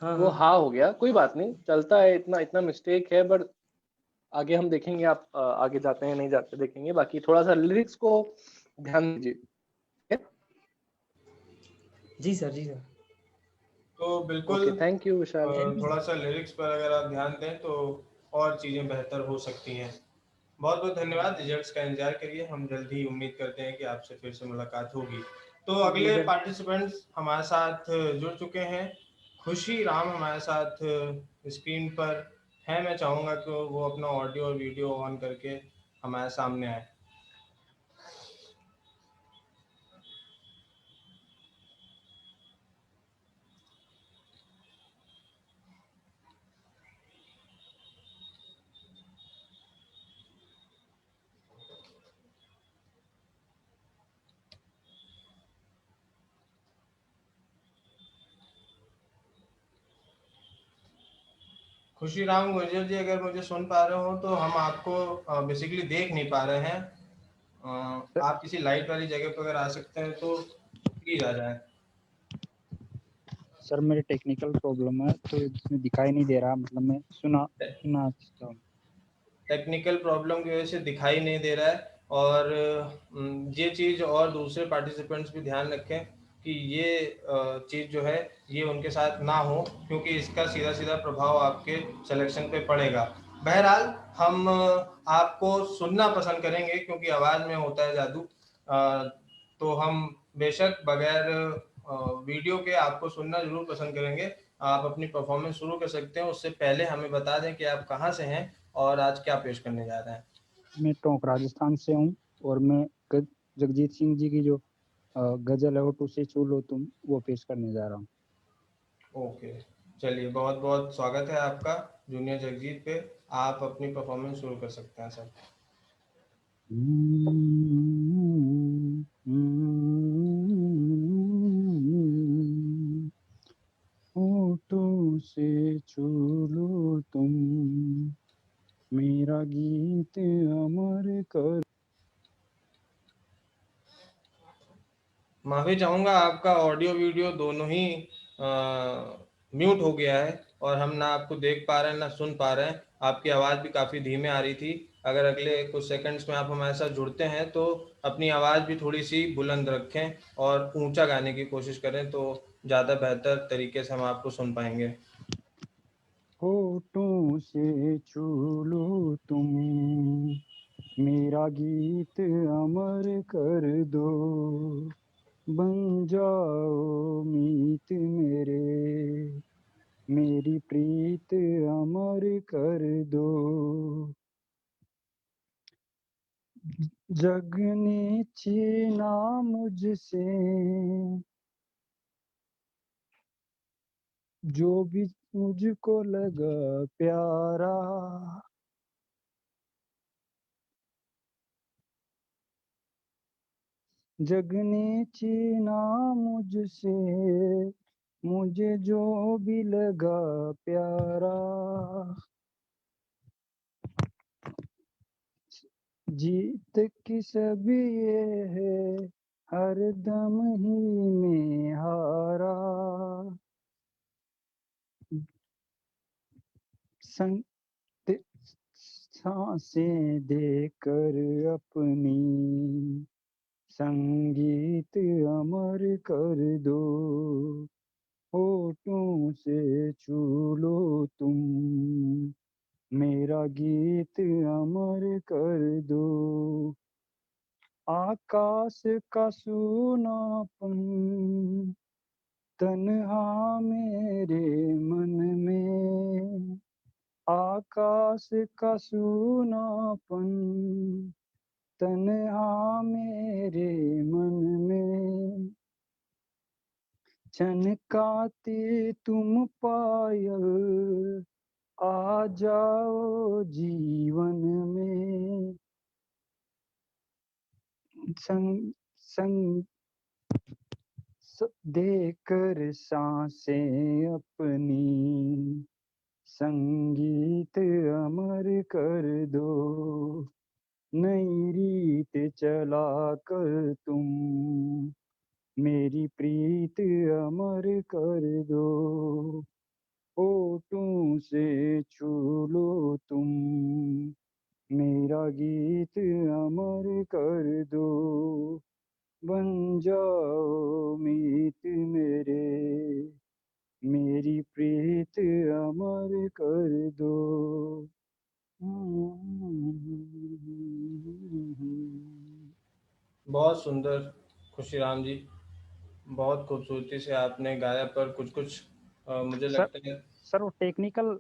हाँ वो हा हो गया, कोई बात नहीं, चलता है, इतना इतना मिस्टेक है, बट आगे हम देखेंगे, आप आगे जाते हैं नहीं जाते देखेंगे। बाकी थोड़ा सा लिरिक्स को ध्यान दीजिए। जी सर, जी सर। तो बिल्कुल ओके, थैंक यू विशाल। थोड़ा सा लिरिक्स पर अगर आप ध्यान दें तो और चीज़ें बेहतर हो सकती हैं। बहुत बहुत धन्यवाद। रिजल्ट्स का इंतजार करिए, हम जल्दी ही उम्मीद करते हैं कि आपसे फिर से मुलाकात होगी। तो अगले पार्टिसिपेंट्स हमारे साथ जुड़ चुके हैं। खुशी राम हमारे साथ स्क्रीन पर हैं। मैं चाहूँगा कि वो अपना ऑडियो और वीडियो ऑन करके हमारे सामने आए। खुशी राम गुर्जर जी, अगर मुझे सुन पा रहे हो तो हम आपको बेसिकली देख नहीं पा रहे हैं। आप किसी लाइट वाली जगह पर अगर आ सकते हैं तो प्लीज आ जाए। सर मेरे टेक्निकल प्रॉब्लम है तो इसमें दिखाई नहीं दे रहा, मतलब मैं सुना सकता हूँ। टेक्निकल प्रॉब्लम की वजह से दिखाई नहीं दे रहा है। और ये चीज़ और दूसरे पार्टिसिपेंट्स भी ध्यान रखें कि ये चीज़ जो है ये उनके साथ ना हो, क्योंकि इसका सीधा सीधा प्रभाव आपके सिलेक्शन पे पड़ेगा। बहरहाल हम आपको सुनना पसंद करेंगे क्योंकि आवाज़ में होता है जादू। तो हम बेशक बगैर वीडियो के आपको सुनना जरूर पसंद करेंगे। आप अपनी परफॉर्मेंस शुरू कर सकते हैं, उससे पहले हमें बता दें कि आप कहाँ से हैं और आज क्या पेश करने जा रहे हैं। मैं टोंक राजस्थान से हूँ और मैं जगजीत सिंह जी की जो गजल है वो तुझसे छू लो तुम, वो पेश करने जा रहा हूँ। ओके, चलिए, बहुत बहुत स्वागत है आपका जूनियर जगजीत पे। आप अपनी परफॉर्मेंस शुरू कर सकते हैं सर। होठों से छू छू लो तुम, मेरा गीत अमर कर। माफी चाहूंगा, आपका ऑडियो वीडियो दोनों ही म्यूट हो गया है और हम ना आपको देख पा रहे हैं ना सुन पा रहे हैं। आपकी आवाज़ भी काफ़ी धीमे आ रही थी। अगर अगले कुछ सेकंड्स में आप हमारे साथ जुड़ते हैं तो अपनी आवाज़ भी थोड़ी सी बुलंद रखें और ऊंचा गाने की कोशिश करें, तो ज़्यादा बेहतर तरीके से हम आपको सुन पाएंगे। होठों से छू लो तुम, मेरा गीत अमर कर दो, बन जाओ मीत मेरे, मेरी प्रीत अमर कर दो। जग ने छीना मुझसे जो भी मुझको लगा प्यारा, जग ने छीना मुझसे मुझे जो भी लगा प्यारा, जीत की सभी ये है हर दम ही में हारा, सांसें देकर अपनी संगीत अमर कर दो, होठों से छू लो तुम, मेरा गीत अमर कर दो। आकाश का सूनापन तन्हा मेरे मन में, आकाश का सूनापन तन्हा मेरे मन में, छनकाती तुम पायल आ जाओ जीवन में, संग संग देकर सांसें अपनी संगीत अमर कर दो, नई रीत चला कर तुम मेरी प्रीत अमर कर दो, होठों से छू लो तुम, मेरा गीत अमर कर दो, बन जाओ मीत मेरे, मेरी प्रीत अमर कर दो। बहुत सुंदर खुशीराम जी, बहुत खूबसूरती से आपने गाया, पर कुछ कुछ मुझे लगता है सर वो टेक्निकल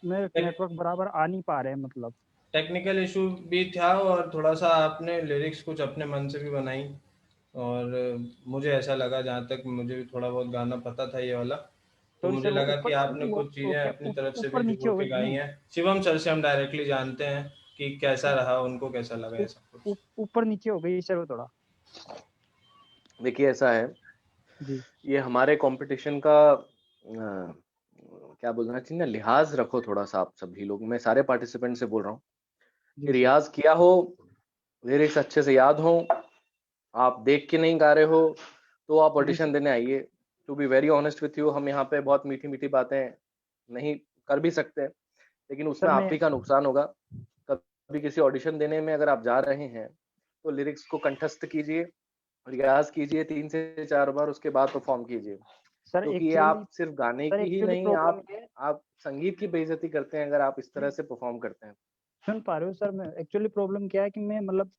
में नेटवर्क बराबर आ नहीं पा रहे हैं, मतलब टेक्निकल इशू भी था और थोड़ा सा आपने लिरिक्स कुछ अपने मन से भी बनाई, और मुझे ऐसा लगा, जहाँ तक मुझे भी थोड़ा बहुत गाना पता था ये वाला, तो तो मुझे सर वो लगा कि ऊपर आपने कुछ चीज़ें अपनी तरफ से ऊपर भी नीचे जोड़ हो के गई, गाई नहीं हैं। शिवम सर से हम डायरेक्टली जानते हैं कि कैसा रहा, उनको कैसा लगा ऐसा कुछ। ऊपर नीचे हो गई सर वो थोड़ा। देखिए ऐसा है जी ये हमारे कंपटीशन का क्या बोलना चाहिए ना, लिहाज रखो थोड़ा सा आप सभी लोग। मैं सारे पार्टिसिपेंट से बोल रहा हूँ कि जी सर। रियाज किया हो, लिरिक्स अच्छे से याद हो, आप देख के नहीं गा रहे हो तो आप ऑडिशन देने आइए। To be very honest with you, हम यहाँ पे बहुत मीठी मीठी बातें नहीं कर भी सकते, लेकिन उसमें सर आप मैं ही का नुकसान होगा। कभी किसी ऑडिशन देने में अगर आप जा रहे हैं तो लिरिक्स को कंठस्थ कीजिए, रियाज कीजिए 3 से 4 बार, उसके बाद परफॉर्म कीजिए, सर क्योंकि ये आप सिर्फ गाने की ही नहीं, आप संगीत की बेइज्जती करते हैं अगर आप इस तरह से परफॉर्म करते हैं। सुन पा रहे हो सर, मैं एक्चुअली प्रॉब्लम क्या है कि मैं मतलब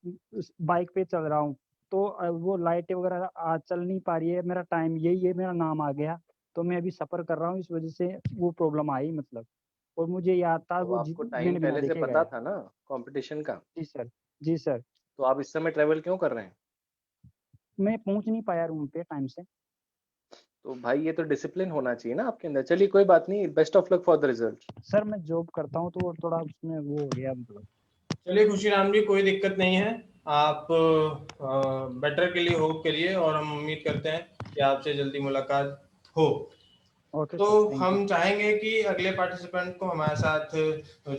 बाइक पे चल रहा हूँ, तो वो लाइटें वगैरह आज चल नहीं पा रही है, मेरा टाइम यही है, मेरा नाम आ गया, तो मैं अभी सफर कर रहा हूँ, इस वजह से वो प्रॉब्लम आई मतलब, और मुझे याद था तो वो आपको टाइम मैंने बिना पहले से देखे पता गया। था ना कंपटीशन का, जी सर। जी सर। तो आप इस समय ट्रेवल क्यों कर रहे हैं? मैं पहुंच नहीं पाया रूम पे टाइम से। तो भाई ये तो डिसिप्लिन होना चाहिए ना आपके अंदर। चलिए कोई बात नहीं, best of luck for the result. Sir मैं जॉब करता हूँ तो थोड़ा उसमें वो हो गया मतलब। चलिए खुशीराम जी, कोई दिक्कत नहीं है, आप बेटर के लिए होप करिए और हम उम्मीद करते हैं कि आपसे जल्दी मुलाकात हो। ओके तो सर, थैंक यू। हम चाहेंगे कि अगले पार्टिसिपेंट को हमारे साथ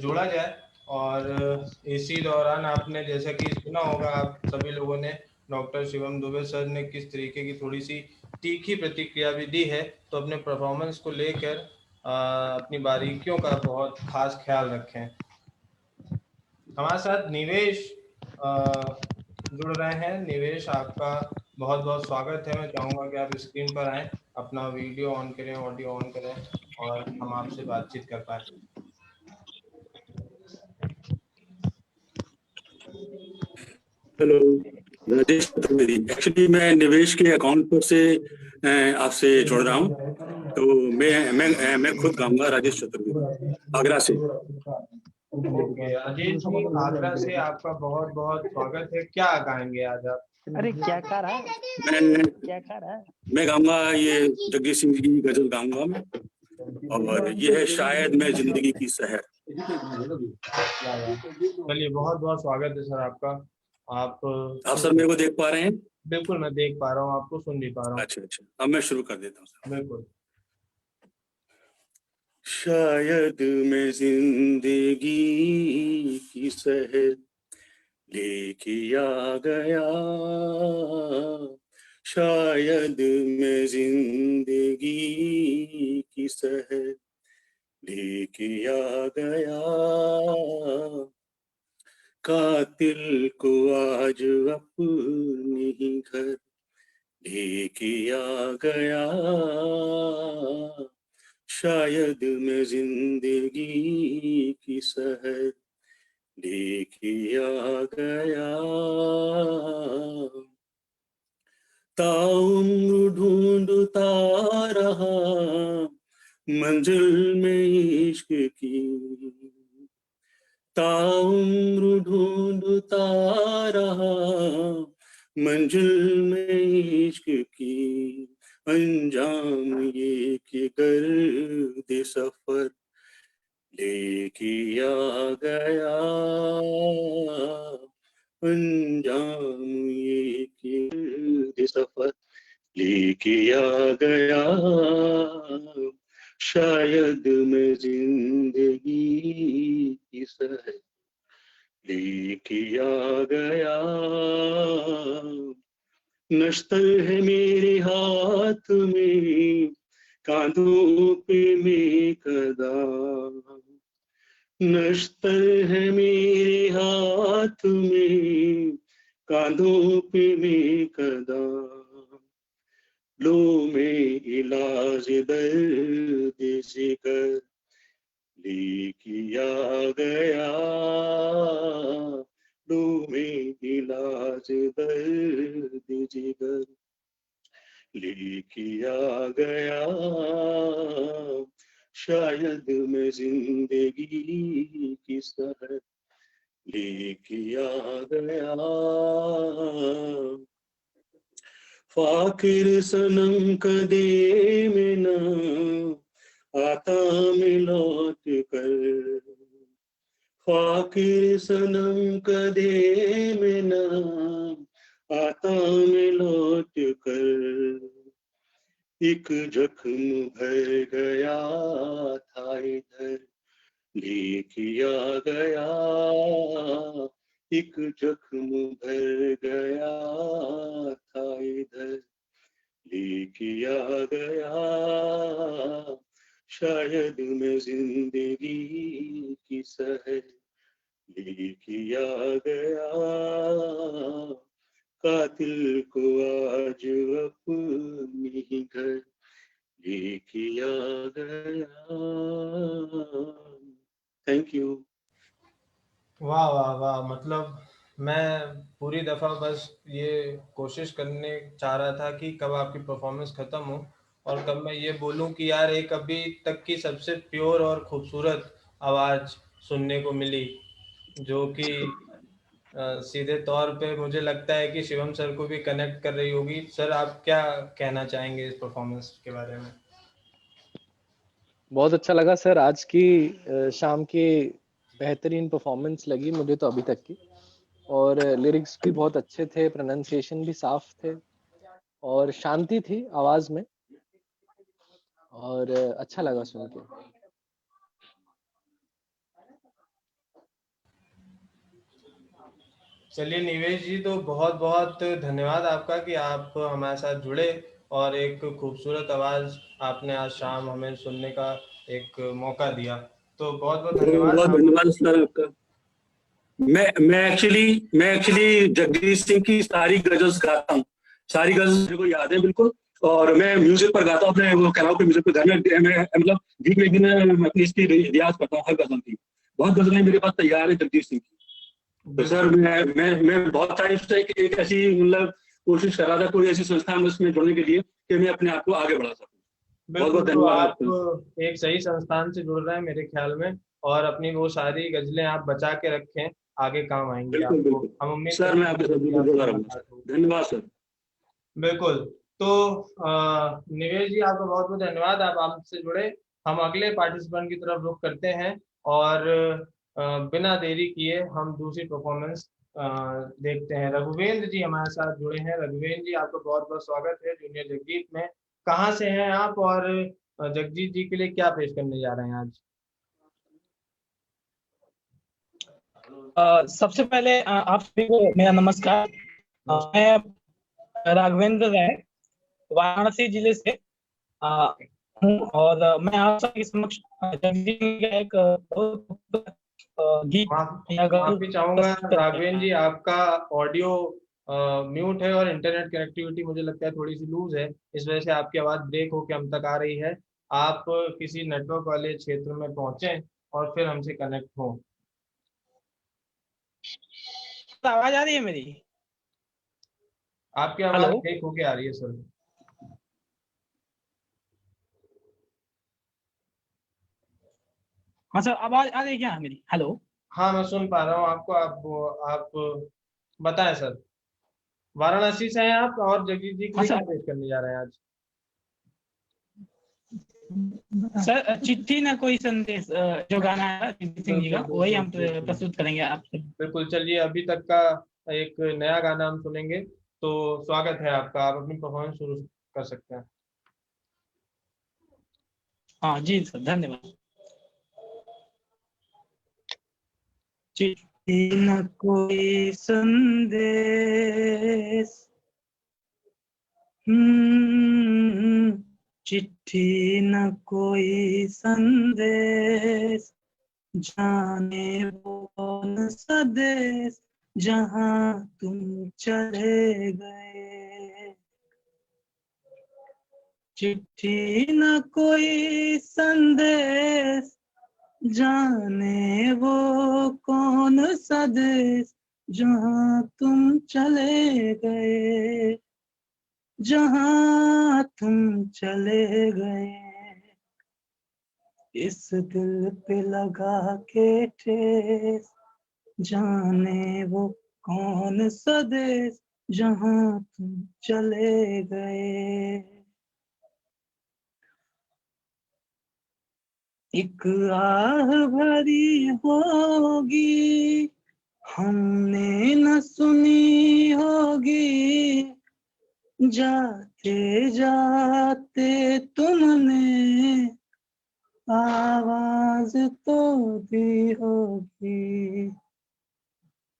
जोड़ा जाए, और इसी दौरान आपने जैसा कि सुना होगा आप सभी लोगों ने, डॉक्टर शिवम दुबे सर ने किस तरीके की थोड़ी सी तीखी प्रतिक्रिया भी दी है। तो अपने परफॉर्मेंस को लेकर अपनी बारीकियों का बहुत खास ख्याल रखें। हमारे साथ निवेश जुड़ रहे हैं। निवेश, आपका बहुत बहुत स्वागत है। मैं चाहूंगा कि आप स्क्रीन पर आएं, अपना वीडियो ऑन करें, ऑडियो ऑन करें, और हम आपसे बातचीत कर पाए। हेलो, राजेश चतुर्वेदी। एक्चुअली मैं निवेश के अकाउंट पर से आपसे जुड़ रहा हूँ। तो मैं खुद गाऊंगा, राजेश चतुर्वेदी, आगरा से। ओके राजेश जी, आगरा से आपका बहुत बहुत स्वागत है। क्या गाएंगे आज आप? अरे क्या कर रहा है, मैं क्या कर रहा है? मैं गाऊंगा, ये जगदीश सिंह जी की गजल गाऊंगा मैं, और ये है शायद मैं जिंदगी की सहर। चलिए, बहुत बहुत स्वागत है सर आपका। आप सर मेरे को देख पा रहे हैं? बिल्कुल, मैं देख पा रहा हूँ, आपको सुन भी पा रहा हूँ। अच्छा, अब मैं शुरू कर देता हूँ। बिल्कुल। शायद मैं जिंदगी की सहर लेके आ गया, शायद मैं जिंदगी की सहर लेके आ गया, कातिल को आज अपने ही घर लेके आ गया, शायद मैं जिंदगी की सहर लेके आ गया, ताउम्र ढूंढता रहा मंजिल में इश्क की, ताउम्र ढूंढता रहा मंजिल में इश्क की, अंजाम ये कि गर्द सफर लेके आ गया, अंजाम ये कि गर्द सफर लेके आ गया, शायद मैं जिंदगी की सहर लेके आ गया, नश्तर है मेरे हाथ में, कांधों पे में कदा, नश्तर है मेरे हाथ में, कांधों पे में कदा, लो में इलाज दर्द जिगर लेके आ गया, लो में इलाज दर्द जिगर लेके आ गया, शायद मैं जिंदगी की सहर लेके आ गया, फाकिर सनम कदे में ना आता मैं लौट कर, फाकिर सनम कदे में ना आता मैं लौट कर, एक जख्म भर गया था इधर लेके आ गया, एक जख्म भर गया था इधर लेके आ गया, शायद मैं जिंदगी की सहर लेके आ गया, कातिल को आज अपने ही घर लेके आ गया। Thank you. वाह वाह वाह, मतलब मैं पूरी दफ़ा बस ये कोशिश करने चाह रहा था कि कब आपकी परफॉर्मेंस ख़त्म हो और कब मैं ये बोलूं कि यार एक अभी तक की सबसे प्योर और खूबसूरत आवाज़ सुनने को मिली, जो कि सीधे तौर पे मुझे लगता है कि शिवम सर को भी कनेक्ट कर रही होगी। सर, आप क्या कहना चाहेंगे इस परफॉर्मेंस के बारे में? बहुत अच्छा लगा सर, आज की शाम की बेहतरीन परफॉर्मेंस लगी मुझे तो अभी तक की, और लिरिक्स भी बहुत अच्छे थे, प्रोनाउंसिएशन भी साफ थे और शांति थी आवाज में, और अच्छा लगा सुन के। चलिए निवेश जी, तो बहुत बहुत धन्यवाद आपका कि आप हमारे साथ जुड़े और एक खूबसूरत आवाज़ आपने आज शाम हमें सुनने का एक मौका दिया। तो बहुत बहुत धन्यवाद। बहुत धन्यवाद सर आपका। मैं एक्चुअली जगजीत सिंह की सारी गजल्स गाता हूँ, सारी गजल्स मेरे को याद है बिल्कुल। और मैं म्यूजिक पर गाता हूँ अपने वो कैराओके म्यूजिक पर। घर में मैं मतलब वीक में एक दिन मैं अपनी इसकी रियाज करता हूँ हर गजल की। बहुत गजलें मेरे पास तैयार है जगजीत सिंह की। तो सर मैं बहुत टाइम से एक ऐसी मतलब कोशिश कर रहा था, कोई ऐसी संस्था में उसमें जुड़ने के लिए कि मैं अपने आप को आगे बढ़ा सकूँ। बहुत बहुत बिल्कुल, तो धन्यवाद आप आपका। एक सही संस्थान से जुड़ रहे हैं मेरे ख्याल में, और अपनी वो सारी गजलें आप बचा के रखें, आगे काम आएंगी बिल्कुल आपको। बिल्कुल हम उम्मीद सर, मैं करते आपके हैं साथ कि बिल्कुल आपसे जुड़ा रहूंगा मुलाकात सर। होगी। धन्यवाद सर। बिल्कुल। तो निवेश जी, आपका बहुत बहुत धन्यवाद, आप हमसे जुड़े। हम अगले पार्टिसिपेंट की तरफ रुख करते हैं और बिना देरी किए हम दूसरी परफॉर्मेंस देखते हैं। रघुवेंद्र जी हमारे साथ जुड़े हैं। रघुवेंद्र जी, आपका बहुत बहुत स्वागत है जूनियर जगजीत में। कहाँ से हैं आप और जगजीत जी के लिए क्या पेश करने जा रहे हैं आज? सबसे पहले आप सभी को मेरा नमस्कार। मैं राघवेंद्र राय वाराणसी जिले से हूँ, और मैं आप सबके समक्ष जगजीत सिंह का एक बहुत गीत या गजल माफी चाहूंगा प्रस्तुत करने जा राघवेंद्र रहा जी, हूँ। आपका ऑडियो म्यूट है और इंटरनेट कनेक्टिविटी मुझे लगता है थोड़ी सी लूज है, इस वजह से आपकी आवाज ब्रेक होकर हम तक आ रही है। आप किसी नेटवर्क वाले क्षेत्र में पहुंचे और फिर हमसे कनेक्ट हो। आवाज आ रही है मेरी? आपकी आवाज हेलो, ब्रेक होके आ रही है सर। हाँ सर, आवाज आ रही है क्या मेरी? हेलो। हाँ, मैं सुन पा रहा हूँ आपको। आप बताएं सर, वाराणसी से हैं आप और जगजीत जी के हाँ लिए क्या सर। पेश करने जा रहे हैं आज? सर, चिट्ठी न कोई संदेश जो गाना है जगजीत सिंह जी का, बिल्कुल वही बिल्कुल हम बिल्कुल प्रस्तुत करेंगे आपसे। बिल्कुल। चलिए अभी तक का एक नया गाना हम सुनेंगे, तो स्वागत है आपका, आप अपनी परफॉर्मेंस शुरू कर सकते हैं। हाँ जी सर, धन्यवाद। चिट्ठी न कोई संदेश, चिट्ठी न कोई संदेश, जाने वो कौन सा देश जहाँ तुम चले गए। चिट्ठी न कोई संदेश, जाने वो कौन सा देश जहाँ तुम चले गए, जहाँ तुम चले गए। इस दिल पे लगा के ठेस, जाने वो कौन सा देश जहाँ तुम चले गए। एक आह भरी होगी हमने न सुनी होगी, जाते जाते तुमने आवाज तो दी होगी।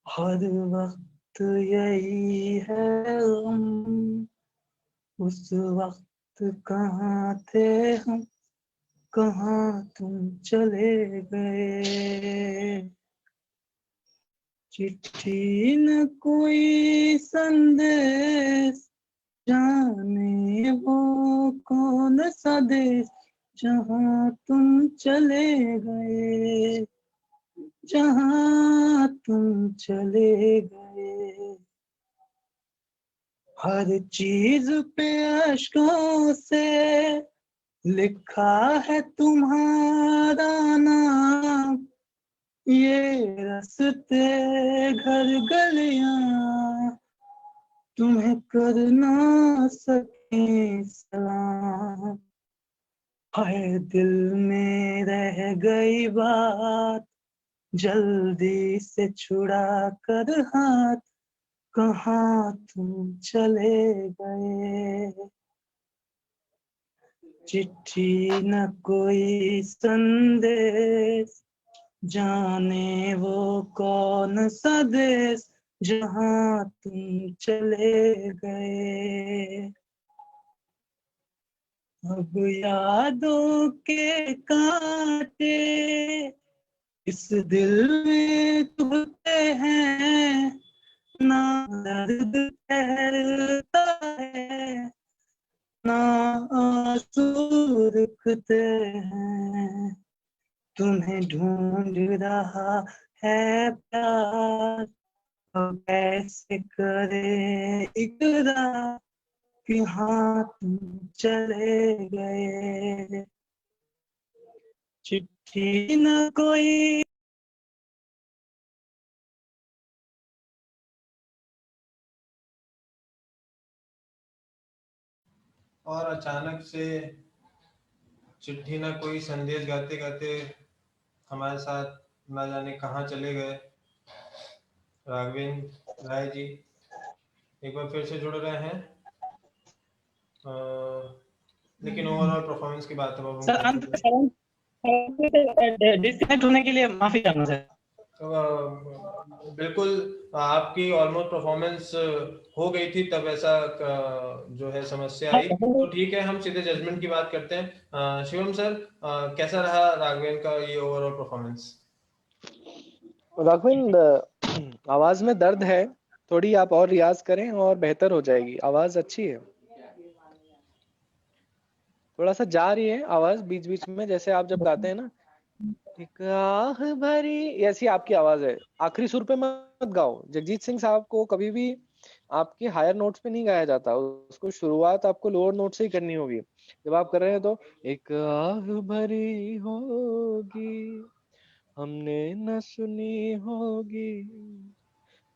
हर वक्त यही है गम, उस वक्त कहाँ थे हम, कहाँ तुम चले गए। चिट्ठी न कोई संदेश, जाने वो कौन सा देश जहाँ तुम चले गए, जहाँ तुम चले गए। हर चीज पे अश्कों से लिखा है तुम्हारा नाम, ये रास्ते घर गलियां तुम्हें कर ना सके सलाम। हाय दिल में रह गई बात, जल्दी से छुड़ा कर हाथ, कहाँ तुम चले गए। चिट्ठी न कोई संदेश, जाने वो कौन सा देश जहाँ तुम चले गए। अब यादों के कांटे इस दिल में चुभते हैं, ना दर्द ठहरता है, ना आंसू रुकते हैं। तुम्हें ढूंढ रहा है प्यार, अब कैसे करे इकरार कि हाँ तुम चले गए। चिट्ठी न कोई और अचानक से चिट्ठी ना कोई संदेश गाते गाते हमारे साथ ना जाने कहाँ चले गए। राघवेंद्र राय जी एक बार फिर से जुड़ रहे हैं, लेकिन ओवरऑल परफॉर्मेंस की बात अब सर हम डिस्कनेक्ट होने के लिए माफी चाहूंगा सर। बिल्कुल आपकी ऑलमोस्ट परफॉर्मेंस हो गई थी तब ऐसा जो है समस्या आई, तो ठीक है हम सीधे जजमेंट की बात करते हैं। शिवम सर कैसा रहा राघवेंद्र का ये ओवरऑल परफॉर्मेंस? राघवेंद्र आवाज में दर्द है, थोड़ी आप और रियाज करें और बेहतर हो जाएगी। आवाज अच्छी है, थोड़ा सा जा रही है आवाज बीच बीच में, जैसे आप जब गाते हैं ना एक आह भरी, ऐसी आपकी आवाज है। आखिरी सुर पे मत गाओ। जगजीत सिंह साहब को कभी भी आपके हायर नोट्स पे नहीं गाया जाता, उसको शुरुआत आपको लोअर नोट से ही करनी होगी। जब आप कर रहे हैं तो एक आह भरी होगी हमने न सुनी होगी,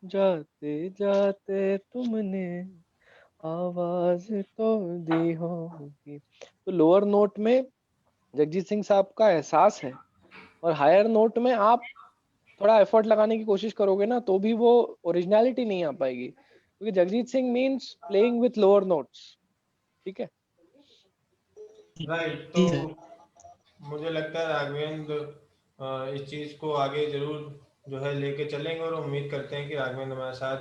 जाते जाते तुमने आवाज तो दी होगी। तो लोअर नोट में जगजीत सिंह साहब का एहसास है, और हायर नोट में आप थोड़ा एफर्ट लगाने की कोशिश करोगे ना तो भी वो ओरिजिनलिटी नहीं आ पाएगी, क्योंकि Jagjit Singh means playing with lower notes. ठीक है, राइट। तो मुझे लगता है राघवेंद्र इस चीज को आगे जरूर जो है लेके चलेंगे और उम्मीद करते हैं कि राघवेंद्र हमारे साथ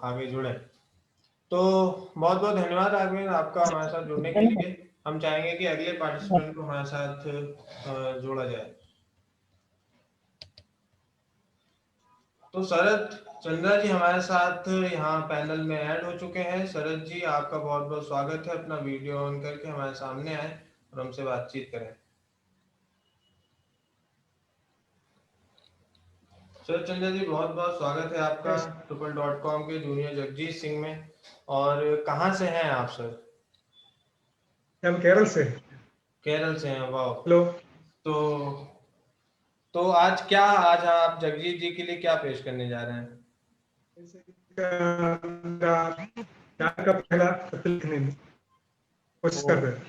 आगे जुड़े। तो बहुत बहुत धन्यवाद राघवेंद्र आपका हमारे साथ जुड़ने के लिए। हम चाहेंगे कि अगले पार्टिसिपेंट को हमारे साथ जोड़ा जाए। तो शरद चंद्रा जी हमारे साथ यहाँ पैनल में ऐड हो चुके हैं। शरद जी आपका बहुत बहुत स्वागत है, अपना वीडियो ऑन करके हमारे सामने आए और हमसे बातचीत करें। शरद चंद्रा जी बहुत बहुत स्वागत है आपका ट्रिपल.com के जूनियर जगजीत सिंह में। और कहाँ से हैं आप सर? हम केरल से। केरल से हैं, वाह। हेलो। तो आज आप जगजीत जी के लिए क्या पेश करने जा रहे हैं? का पहला पत्र लिखने में कोशिश कर रहे हैं।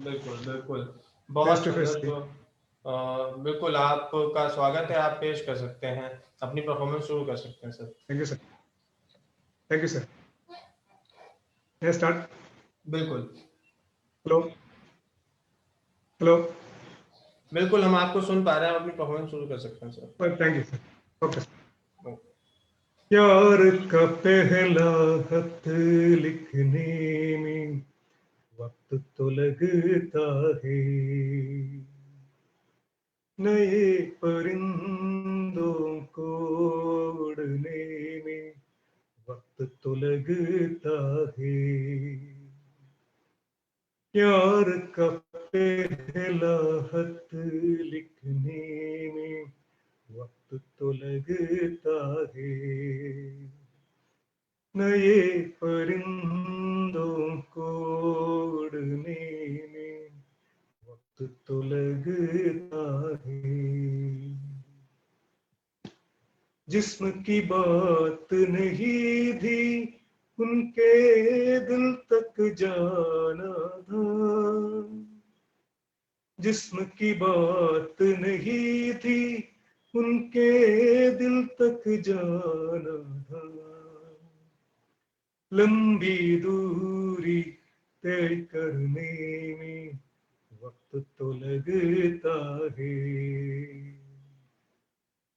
बिल्कुल बिल्कुल, बहुत बिल्कुल आपका स्वागत है। आप पेश कर सकते हैं, अपनी परफॉर्मेंस शुरू कर सकते हैं sir. Thank you sir. Thank you sir. मैं स्टार्ट। बिल्कुल। Hello hello. बिल्कुल हम आपको सुन पा रहे हैं, अपनी परफॉर्मेंस शुरू कर सकते हैं sir. Thank you sir. Okay sir. प्यार का पहला खत लिखने में वक्त तो लगता है, नए परिंदों को उड़ने में वक्त तो लगता है। प्यार का पहला खत लिखने में वक्त तो लगता है, नए परिंदों को उड़ने में वक्त तो लगता है। जिस्म की बात नहीं थी उनके दिल तक जाना था, जिस्म की बात नहीं थी उनके दिल तक जाना था। लंबी दूरी तय करने में वक्त तो लगता है,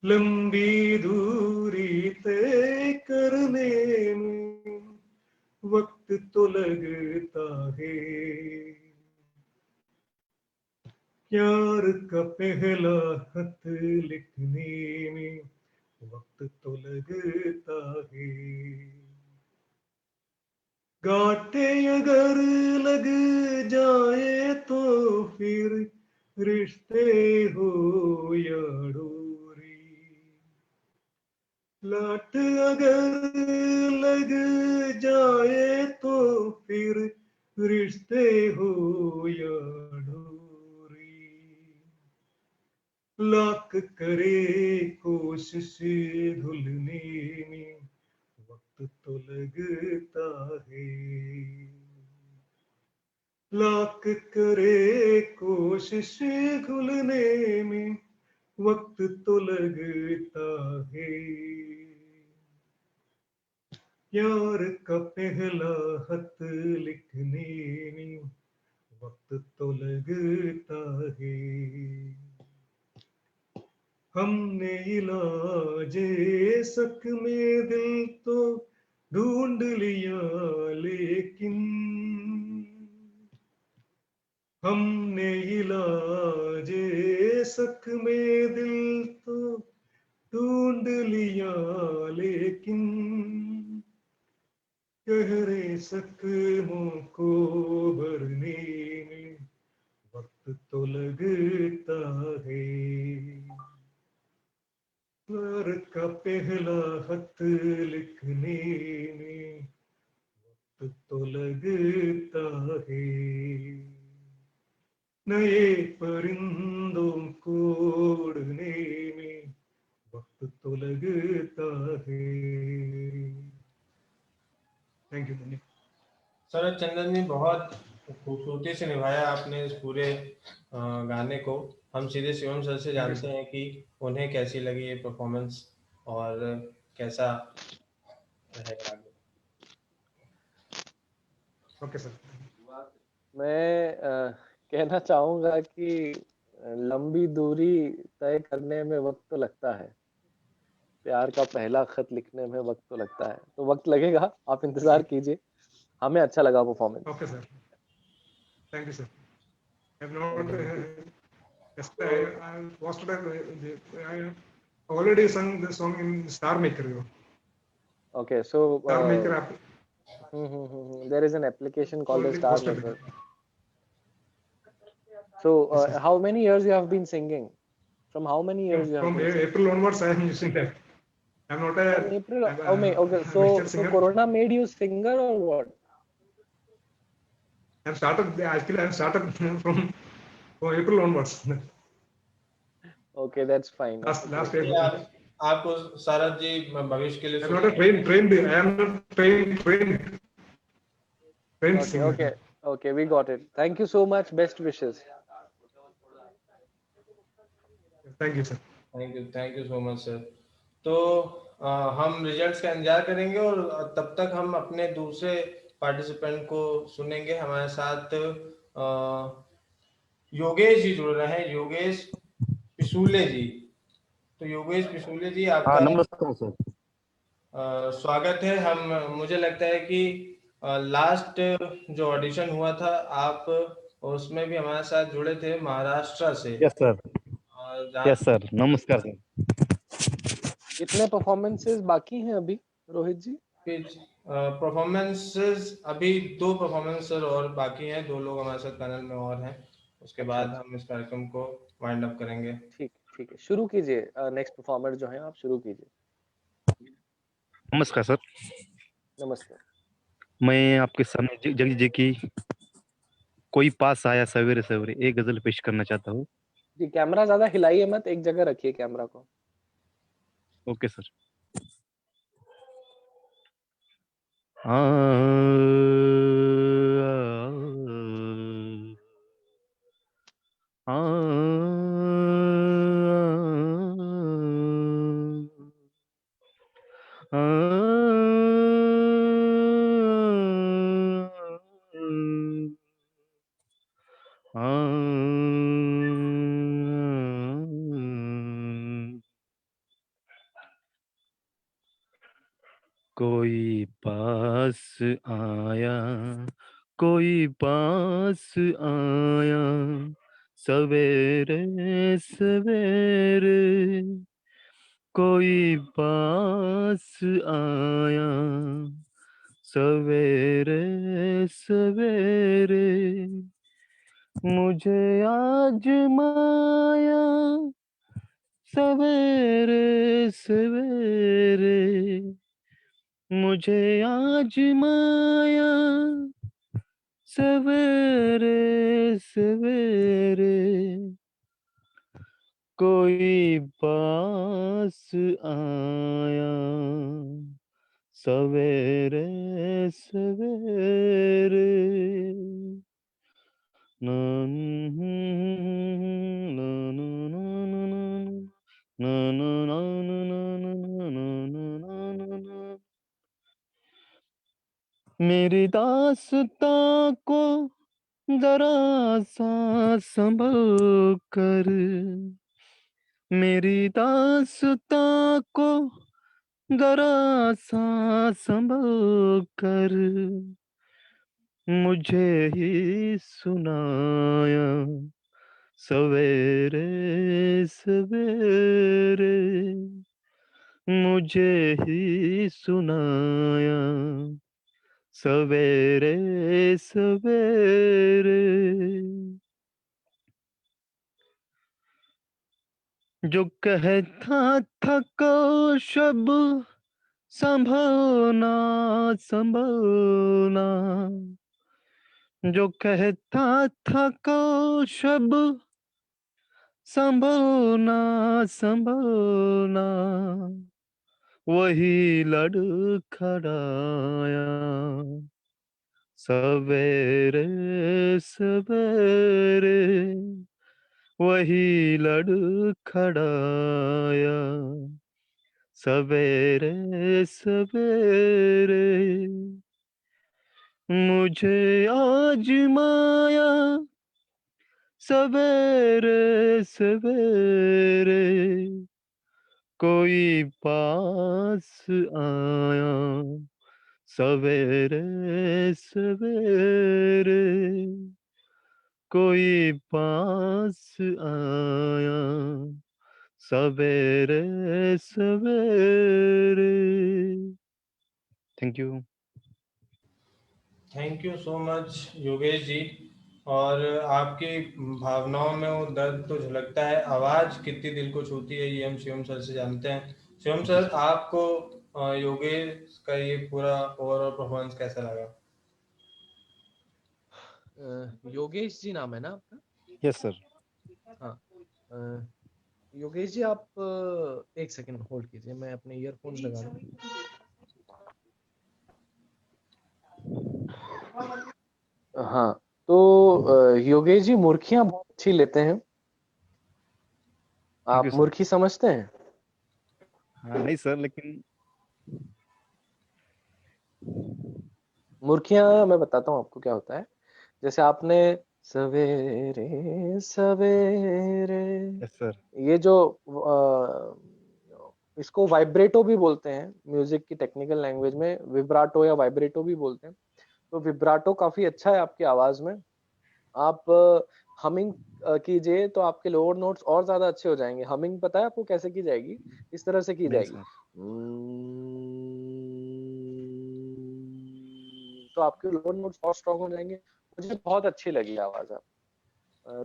लंबी दूरी तय करने में वक्त तो लगता है, प्यार का पहला खत लिखने में वक्त तो लगता है, गांठे अगर लग जाए तो फिर रिश्ते हो या डोरी, लाट अगर लग जाए तो फिर रिश्ते हो या डोरी, लाख करे कोशिश धुलने में वक्त तो लगता है, लाख करे कोशिश घुलने में वक्त तो लगता है, प्यार का पहला खत लिखने में वक्त तो लगता है, हमने इलाजे शक में दिल तो ढूंढ लिया, लेकिन हमने इलाजे शक में दिल तो ढूंढ लिया, लेकिन गहरे जख्मों को भरने में वक्त तो लगता है, प्यार का पहला खत लिखने में वक्त तो लगता है, नए परिंदों को उड़ने में वक्त तो लगता है। थैंक यू धन्यवाद। शरद चंद्रन ने बहुत खूबसूरती से निभाया आपने इस पूरे गाने को। हम सीधे शिवम सर से जानते हैं कि उन्हें कैसी लगी ये परफॉर्मेंस और कैसा रहेगा आगे। Okay sir. मैं कहना चाहूंगा कि लंबी दूरी तय करने में वक्त तो लगता है, प्यार का पहला खत लिखने में वक्त तो लगता है, तो वक्त लगेगा, आप इंतजार कीजिए। हमें अच्छा लगा performance. Okay sir, thank you sir. I have not I already sung the song in Star Maker. Okay, so Star Maker app. There is an application called the Already Star posted Maker. it. So Yes, sir. how many years you have been singing? From how many years you have From been singing? April onwards, I am using that. I'm not a From April. I'm Oh, okay. So singer. Corona made you singer or what? I'm started from April onwards. Okay, that's fine. Last ये April. आपको शरद जी भविष्य के लिए I'm not a trained. I am not trained Okay, singer. okay, we got it. Thank you so much. Best wishes. Thank you, sir. Thank you so much sir. तो हम रिजल्ट्स का इंतजार करेंगे और तब तक हम अपने दूसरे पार्टिसिपेंट को सुनेंगे। हमारे साथ योगेश जी जुड़ रहे हैं, योगेश पिसूले जी। तो योगेश पिसूले जी, आपका नमस्कार सर। स्वागत है। मुझे लगता है कि लास्ट जो ऑडिशन हुआ था आप उसमें भी हमारे साथ जुड़े थे महाराष्ट्र से। यस सर, यस सर, नमस्कार सर। कितने परफॉर्मेंसेस बाकी हैं अभी रोहित जी? परफॉर्मेंसेस अभी 2 परफॉर्मेंस और बाकी हैं, 2 लोग हमारे साथ पैनल में और हैं। उसके बाद हम इस कार्यक्रम को वाइंड अप करेंगे। ठीक है, शुरू कीजिए। नेक्स्ट परफॉर्मर जो है आप शुरू कीजिए। नमस्कार सर। नमस्ते। मैं आपके सामने जगदीश जी की कोई पास आया सवेरे सवेरे एक गजल पेश करना चाहता हूँ। जी, कैमरा ज्यादा हिलाइए मत, एक जगह रखिए कैमरा को। Okay sir. कोई पास आया, कोई पास आया, सवेरे सवेरे, कोई पास आया, सवेरे सवेरे, मुझे आजमाया, सवेरे सवेरे, मुझे आजमाया, सवेरे सवेरे, कोई पास आया, सवेरे सवेरे। ना ना ना ना ना ना ना ना, मेरी दास्तां को जरा सा संभल कर, मेरी दास्तां को जरा सा संभल कर, मुझे ही सुनाया, सवेरे सवेरे, मुझे ही सुनाया, सवेरे सवेरे, जो कहता था कौशब संभलना संभलना, जो कहता था कौशब संभलना संभलना, वही लड़खड़ाया, सवेरे सवेरे, वही लड़खड़ाया, सवेरे सवेरे, मुझे आजमाया, सवेरे सवेरे, कोई पास आया, सवेरे सवेरे, कोई पास आया, सवेरे सवेरे। Thank you. Thank you so much Yogesh ji. और आपकी भावनाओं में वो दर्द तो झलकता है, आवाज़ कितनी दिल को छूती है ये हम शिवम सर से जानते हैं। शिवम सर, आपको योगेश का ये पूरा ओवरऑल परफॉर्मेंस कैसा लगा? योगेश जी नाम है ना आपका? Yes sir. हाँ, योगेश जी आप एक सेकंड होल्ड कीजिए, मैं अपने ईयरफोन्स लगा लूं। हाँ, तो योगेश जी मुर्खियां बहुत अच्छी लेते हैं। आप सर। मुर्खी समझते हैं? हाँ नहीं सर, लेकिन मुर्खियां मैं बताता हूँ आपको क्या होता है। जैसे आपने सवेरे सवेरे, यस सर। ये जो इसको वाइब्रेटो भी बोलते हैं, म्यूजिक की टेक्निकल लैंग्वेज में विब्राटो या वाइब्रेटो भी बोलते हैं। तो विब्राटो काफी अच्छा है आपकी आवाज में। आप हमिंग कीजिए तो आपके लोअर नोट्स और ज्यादा अच्छे हो जाएंगे। हमिंग पता है आपको कैसे की जाएगी? इस तरह से की नहीं जाएगी। सर। तो आपके लोअर नोट्स और स्ट्रांग हो जाएंगे। मुझे बहुत अच्छी लगी आवाज आप।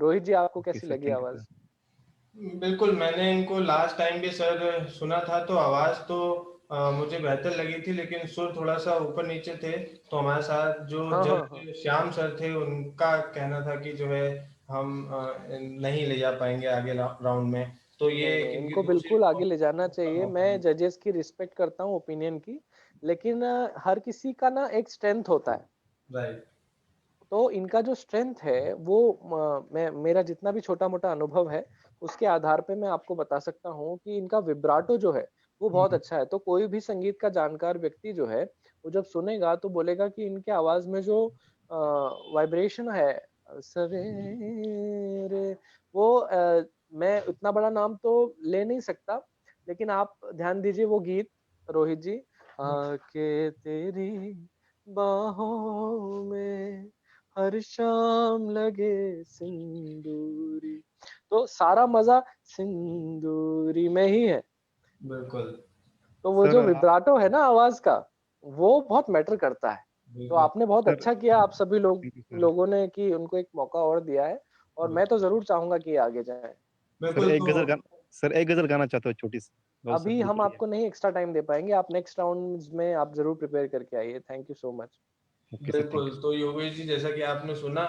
रोहित जी आपको ओके कैसी सर, लगी थैंक यू आवाज? सर। बिल्कुल, मैंने इनको लास्ट टाइम भी सर सुना था, तो आवाज़ तो मुझे बेहतर लगी थी, लेकिन सुर थोड़ा सा ऊपर नीचे थे। तो हमारे साथ जो हाँ हाँ हाँ। जज श्याम सर थे, उनका कहना था कि जो है हम नहीं ले जा पाएंगे आगे राउंड में। तो ये नहीं नहीं, इनकी इनको दूसरी बिल्कुल आगे ले जाना परफॉर्मेंस का चाहिए। मौका मैं है। जजेस की रिस्पेक्ट करता हूँ, ओपिनियन की, लेकिन हर किसी का ना एक स्ट्रेंथ होता है। राइट। तो इनका जो स्ट्रेंथ है वो मैं मेरा जितना भी छोटा मोटा अनुभव है उसके आधार पे मैं आपको बता सकता हूँ कि इनका विब्राटो जो है वो बहुत अच्छा है। तो कोई भी संगीत का जानकार व्यक्ति जो है वो जब सुनेगा तो बोलेगा कि इनके आवाज में जो वाइब्रेशन है, सवेरे, वो मैं इतना बड़ा नाम तो ले नहीं सकता, लेकिन आप ध्यान दीजिए वो गीत रोहित जी, आके तेरी बाहों में हर शाम लगे सिंदूरी। तो सारा मजा सिंदूरी में ही है। बिल्कुल। तो वो सर जो विब्राटो है ना आवाज का, वो बहुत मैटर करता है। तो बिल्कुल आपने बहुत सर अच्छा किया, आप सभी सर लोगों ने कि उनको एक मौका और दिया है, और मैं तो जरूर चाहूंगा कि ये आगे जाए। बिल्कुल तो सर एक गजल गाना चाहता हूँ छोटी सी, बहुत सर अभी हम बिल्कुल। आपको नहीं एक्स्ट्रा टाइम दे पाएंगे, आप नेक्स्ट राउंड में आप जरूर प्रिपेयर करके आइए। Thank you so much. Okay sir, thank बिल्कुल, तो योगेश जी जैसा कि आपने सुना,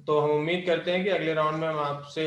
तो हम उम्मीद करते हैं कि अगले राउंड में हम आपसे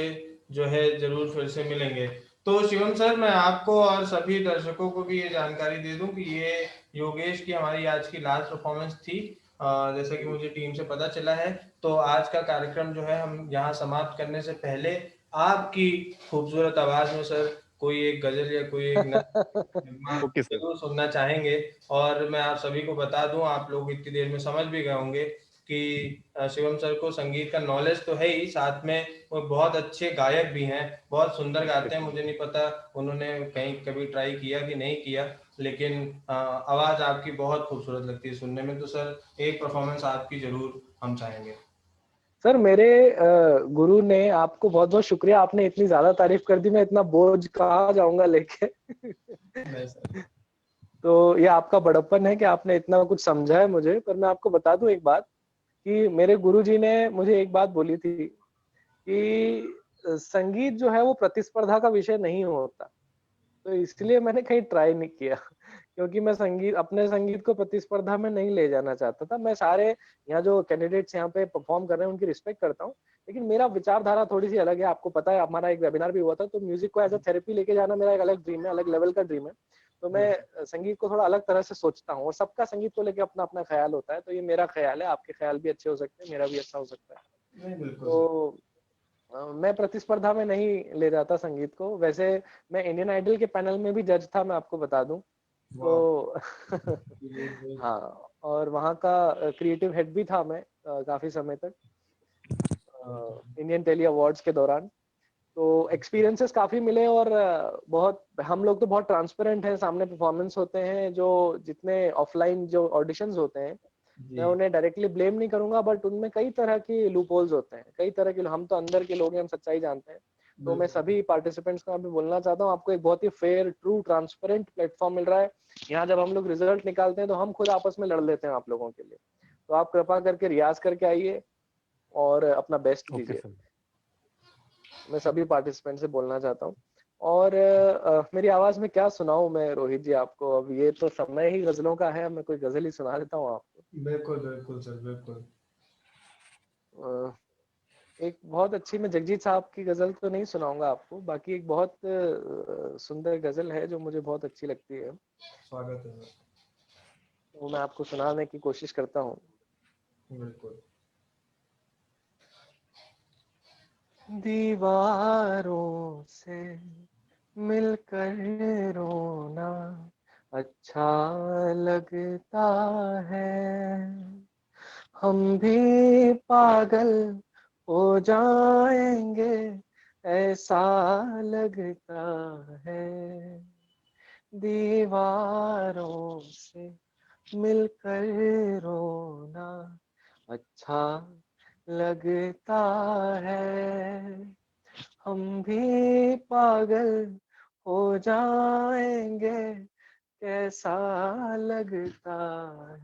जो है जरूर फिर से मिलेंगे। तो शिवम सर, मैं आपको और सभी दर्शकों को भी ये जानकारी दे दूं कि ये योगेश की हमारी आज की लास्ट परफॉर्मेंस थी। जैसा कि मुझे टीम से पता चला है, तो आज का कार्यक्रम जो है हम यहाँ समाप्त करने से पहले आपकी खूबसूरत आवाज में सर कोई एक गजल या कोई एक नगमा ओके सर। जरूर सुनना चाहेंगे। और मैं आप सभी को बता दूं, आप लोग इतनी देर में समझ भी गए होंगे कि शिवम सर को संगीत का नॉलेज तो है ही, साथ में वो बहुत अच्छे गायक भी हैं, बहुत सुंदर गाते हैं। मुझे नहीं पता उन्होंने कहीं कभी ट्राई किया कि नहीं किया, लेकिन आवाज आपकी बहुत खूबसूरत लगती है सुनने में। तो सर एक परफॉर्मेंस आपकी जरूर हम चाहेंगे। सर मेरे गुरु ने, आपको बहुत बहुत शुक्रिया, आपने इतनी ज्यादा तारीफ कर दी, मैं इतना बोझ कहाँ जाऊंगा लेके। नहीं सर। तो ये आपका बड़प्पन है कि आपने इतना कुछ समझा है मुझे। पर मैं आपको बता दूं एक बात, कि मेरे गुरुजी ने मुझे एक बात बोली थी कि संगीत जो है वो प्रतिस्पर्धा का विषय नहीं होता। तो इसलिए मैंने कहीं ट्राई नहीं किया, क्योंकि मैं अपने संगीत को प्रतिस्पर्धा में नहीं ले जाना चाहता था। मैं सारे यहाँ जो कैंडिडेट्स यहाँ पे परफॉर्म कर रहे हैं उनकी रिस्पेक्ट करता हूँ, लेकिन मेरा विचारधारा थोड़ी सी अलग है। आपको पता है, हमारा एक वेबिनार भी हुआ था, तो म्यूजिक को एज अ थेरेपी लेके जाना मेरा एक अलग ड्रीम है, अलग लेवल का ड्रीम है। तो मैं संगीत को थोड़ा अलग तरह से सोचता हूँ, और सबका संगीत को लेके अपना अपना ख्याल होता है। तो ये मेरा ख्याल है, आपके ख्याल भी अच्छे हो सकते हैं, मेरा भी अच्छा हो सकता है। नहीं बिल्कुल सर। तो मैं प्रतिस्पर्धा में नहीं ले जाता संगीत को। वैसे मैं इंडियन आइडल के पैनल में भी जज था, मैं आपको बता दूं तो। हाँ, और वहाँ का क्रिएटिव हेड भी था मैं काफी समय तक, इंडियन टेली अवार्ड्स के दौरान। तो एक्सपीरियंसेस काफी मिले, और बहुत, हम लोग तो बहुत ट्रांसपेरेंट हैं, सामने परफॉर्मेंस होते हैं, जो जितने ऑफलाइन जो ऑडिशंस होते हैं, मैं उन्हें डायरेक्टली ब्लेम नहीं करूंगा, बट उनमें कई तरह की लूप होल्स होते हैं, कई तरह के, हम तो अंदर के लोग हैं, हम सच्चाई जानते हैं। तो मैं सभी पार्टिसिपेंट्स को अभी बोलना चाहता हूँ, आपको एक बहुत ही फेयर, ट्रू, ट्रांसपेरेंट प्लेटफॉर्म मिल रहा है। यहाँ जब हम लोग रिजल्ट निकालते हैं तो हम खुद आपस में लड़ लेते हैं आप लोगों के लिए। तो आप कृपा करके रियाज करके आइए और अपना बेस्ट ओके दीजिए, सर। मैं सभी पार्टिसिपेंट से बोलना चाहता हूँ। और मेरी आवाज में क्या सुनाऊं मैं रोहित जी आपको, अब ये तो समय ही गजलों का है, मैं कोई गजल ही सुना देता हूँ आपको। बिल्कुल बिल्कुल सर, बिल्कुल। एक बहुत अच्छी, मैं जगजीत साहब की गजल तो नहीं सुनाऊंगा आपको, बाकी एक बहुत सुंदर गजल है जो मुझे बहुत अच्छी लगती है, स्वागत है। वो मैं आपको सुनाने की कोशिश करता हूँ। बिल्कुल। दीवारों से मिलकर रोना अच्छा लगता है, हम भी पागल हो जाएंगे ऐसा लगता है। दीवारों से मिलकर रोना अच्छा लगता है, हम भी पागल हो जाएंगे कैसा लगता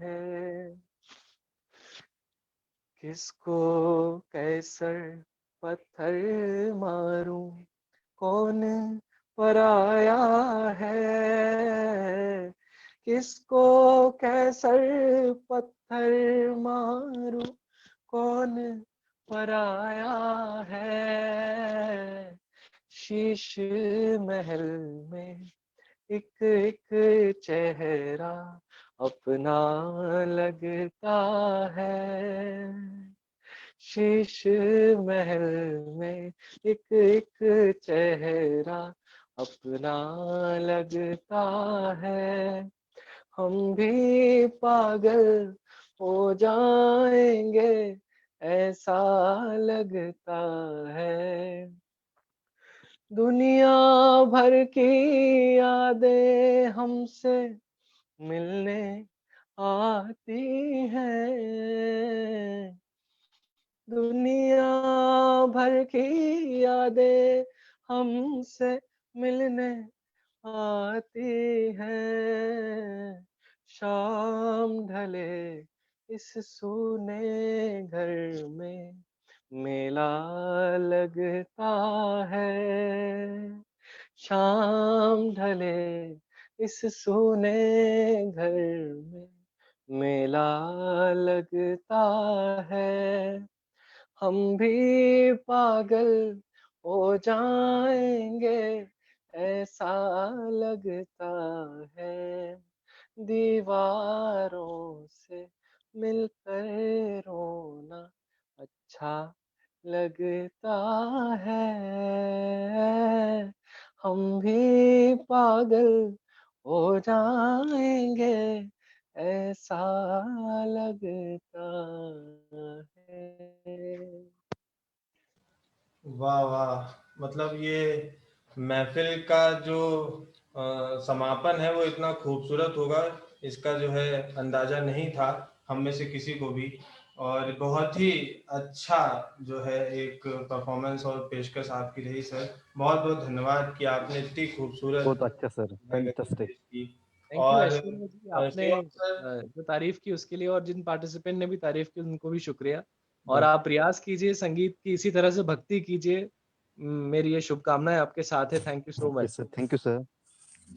है। किसको कैसर पत्थर मारूं, कौन पराया है। किसको कैसर पत्थर मारूं, कौन पराया है। शीश महल में एक एक चेहरा अपना लगता है। शीश महल में एक एक चेहरा अपना लगता है, हम भी पागल हो जाएंगे ऐसा लगता है। दुनिया भर की यादें हमसे मिलने आती है। दुनिया भर की यादें हमसे मिलने आती है। शाम ढले इस सूने घर में मेला लगता है। शाम ढले इस सूने घर में मेला लगता है। हम भी पागल हो जाएंगे ऐसा लगता है। दीवारों से मिलकर रोना अच्छा लगता है। हम भी पागल हो जाएंगे ऐसा लगता है। वाह वाह, मतलब ये महफिल का जो समापन है वो इतना खूबसूरत होगा, इसका जो है अंदाजा नहीं था हम में से किसी को भी। और बहुत ही अच्छा जो है एक परफॉर्मेंस और पेशकश आपकी रही सर। बहुत बहुत धन्यवाद कि आपने इतनी खूबसूरत बहुत अच्छा सर, फैंटास्टिक। पेश की। थैंक यू और ऐश्वर्या जी, आपने शिवम सर, जो तारीफ की उसके लिए, और जिन पार्टिसिपेंट ने भी तारीफ की उनको भी शुक्रिया। और बिल्कुल आप प्रयास कीजिए संगीत की, इसी तरह से भक्ति कीजिए। मेरी ये शुभकामनाएं आपके साथ है। Thank you so okay much. Sir, thank you sir.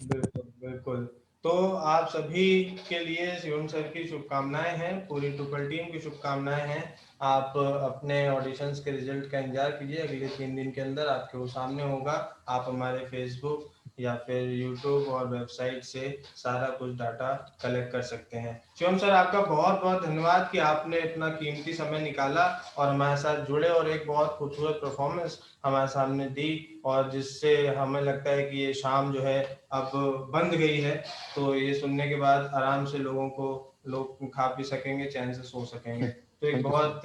बिल्कुल बिल्कुल। तो आप सभी के लिए शिवम सर की शुभकामनाएं हैं, पूरी ट्रिपल टीम की शुभकामनाएं हैं। आप अपने ऑडिशंस के रिजल्ट का इंतजार कीजिए, अगले 3 दिन के अंदर आपके वो सामने होगा। आप हमारे फेसबुक या फिर यूट्यूब और वेबसाइट से सारा कुछ डाटा कलेक्ट कर सकते हैं। शिवम सर, आपका बहुत बहुत धन्यवाद कि आपने इतना कीमती समय निकाला और हमारे साथ जुड़े और एक बहुत खूबसूरत परफॉर्मेंस हमारे सामने दी, और जिससे हमें लगता है कि ये शाम जो है अब बंद गई है, तो ये सुनने के बाद आराम से लोग खा पी सकेंगे, चैन से सो सकेंगे। तो एक थैंक यू सर। बहुत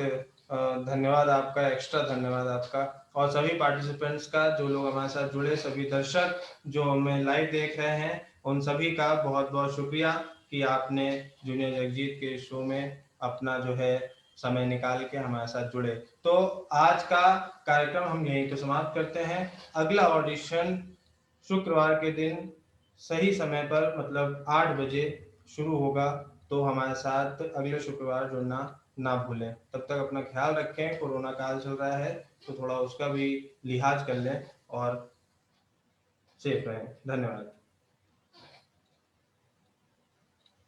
धन्यवाद आपका, एक्स्ट्रा धन्यवाद आपका, और सभी पार्टिसिपेंट्स का, जो लोग हमारे साथ जुड़े, सभी दर्शक जो हमें लाइव देख रहे हैं, उन सभी का बहुत बहुत शुक्रिया कि आपने जूनियर जगजीत के शो में अपना जो है समय निकाल के हमारे साथ जुड़े। तो आज का कार्यक्रम हम यहीं पे समाप्त करते हैं। अगला ऑडिशन शुक्रवार के दिन सही समय पर, मतलब 8 बजे शुरू होगा, तो हमारे साथ अगले शुक्रवार जुड़ना ना भूलें। तब तक अपना ख्याल रखें, कोरोना काल चल रहा है तो थोड़ा उसका भी लिहाज कर लें और सेफ रहें। धन्यवाद।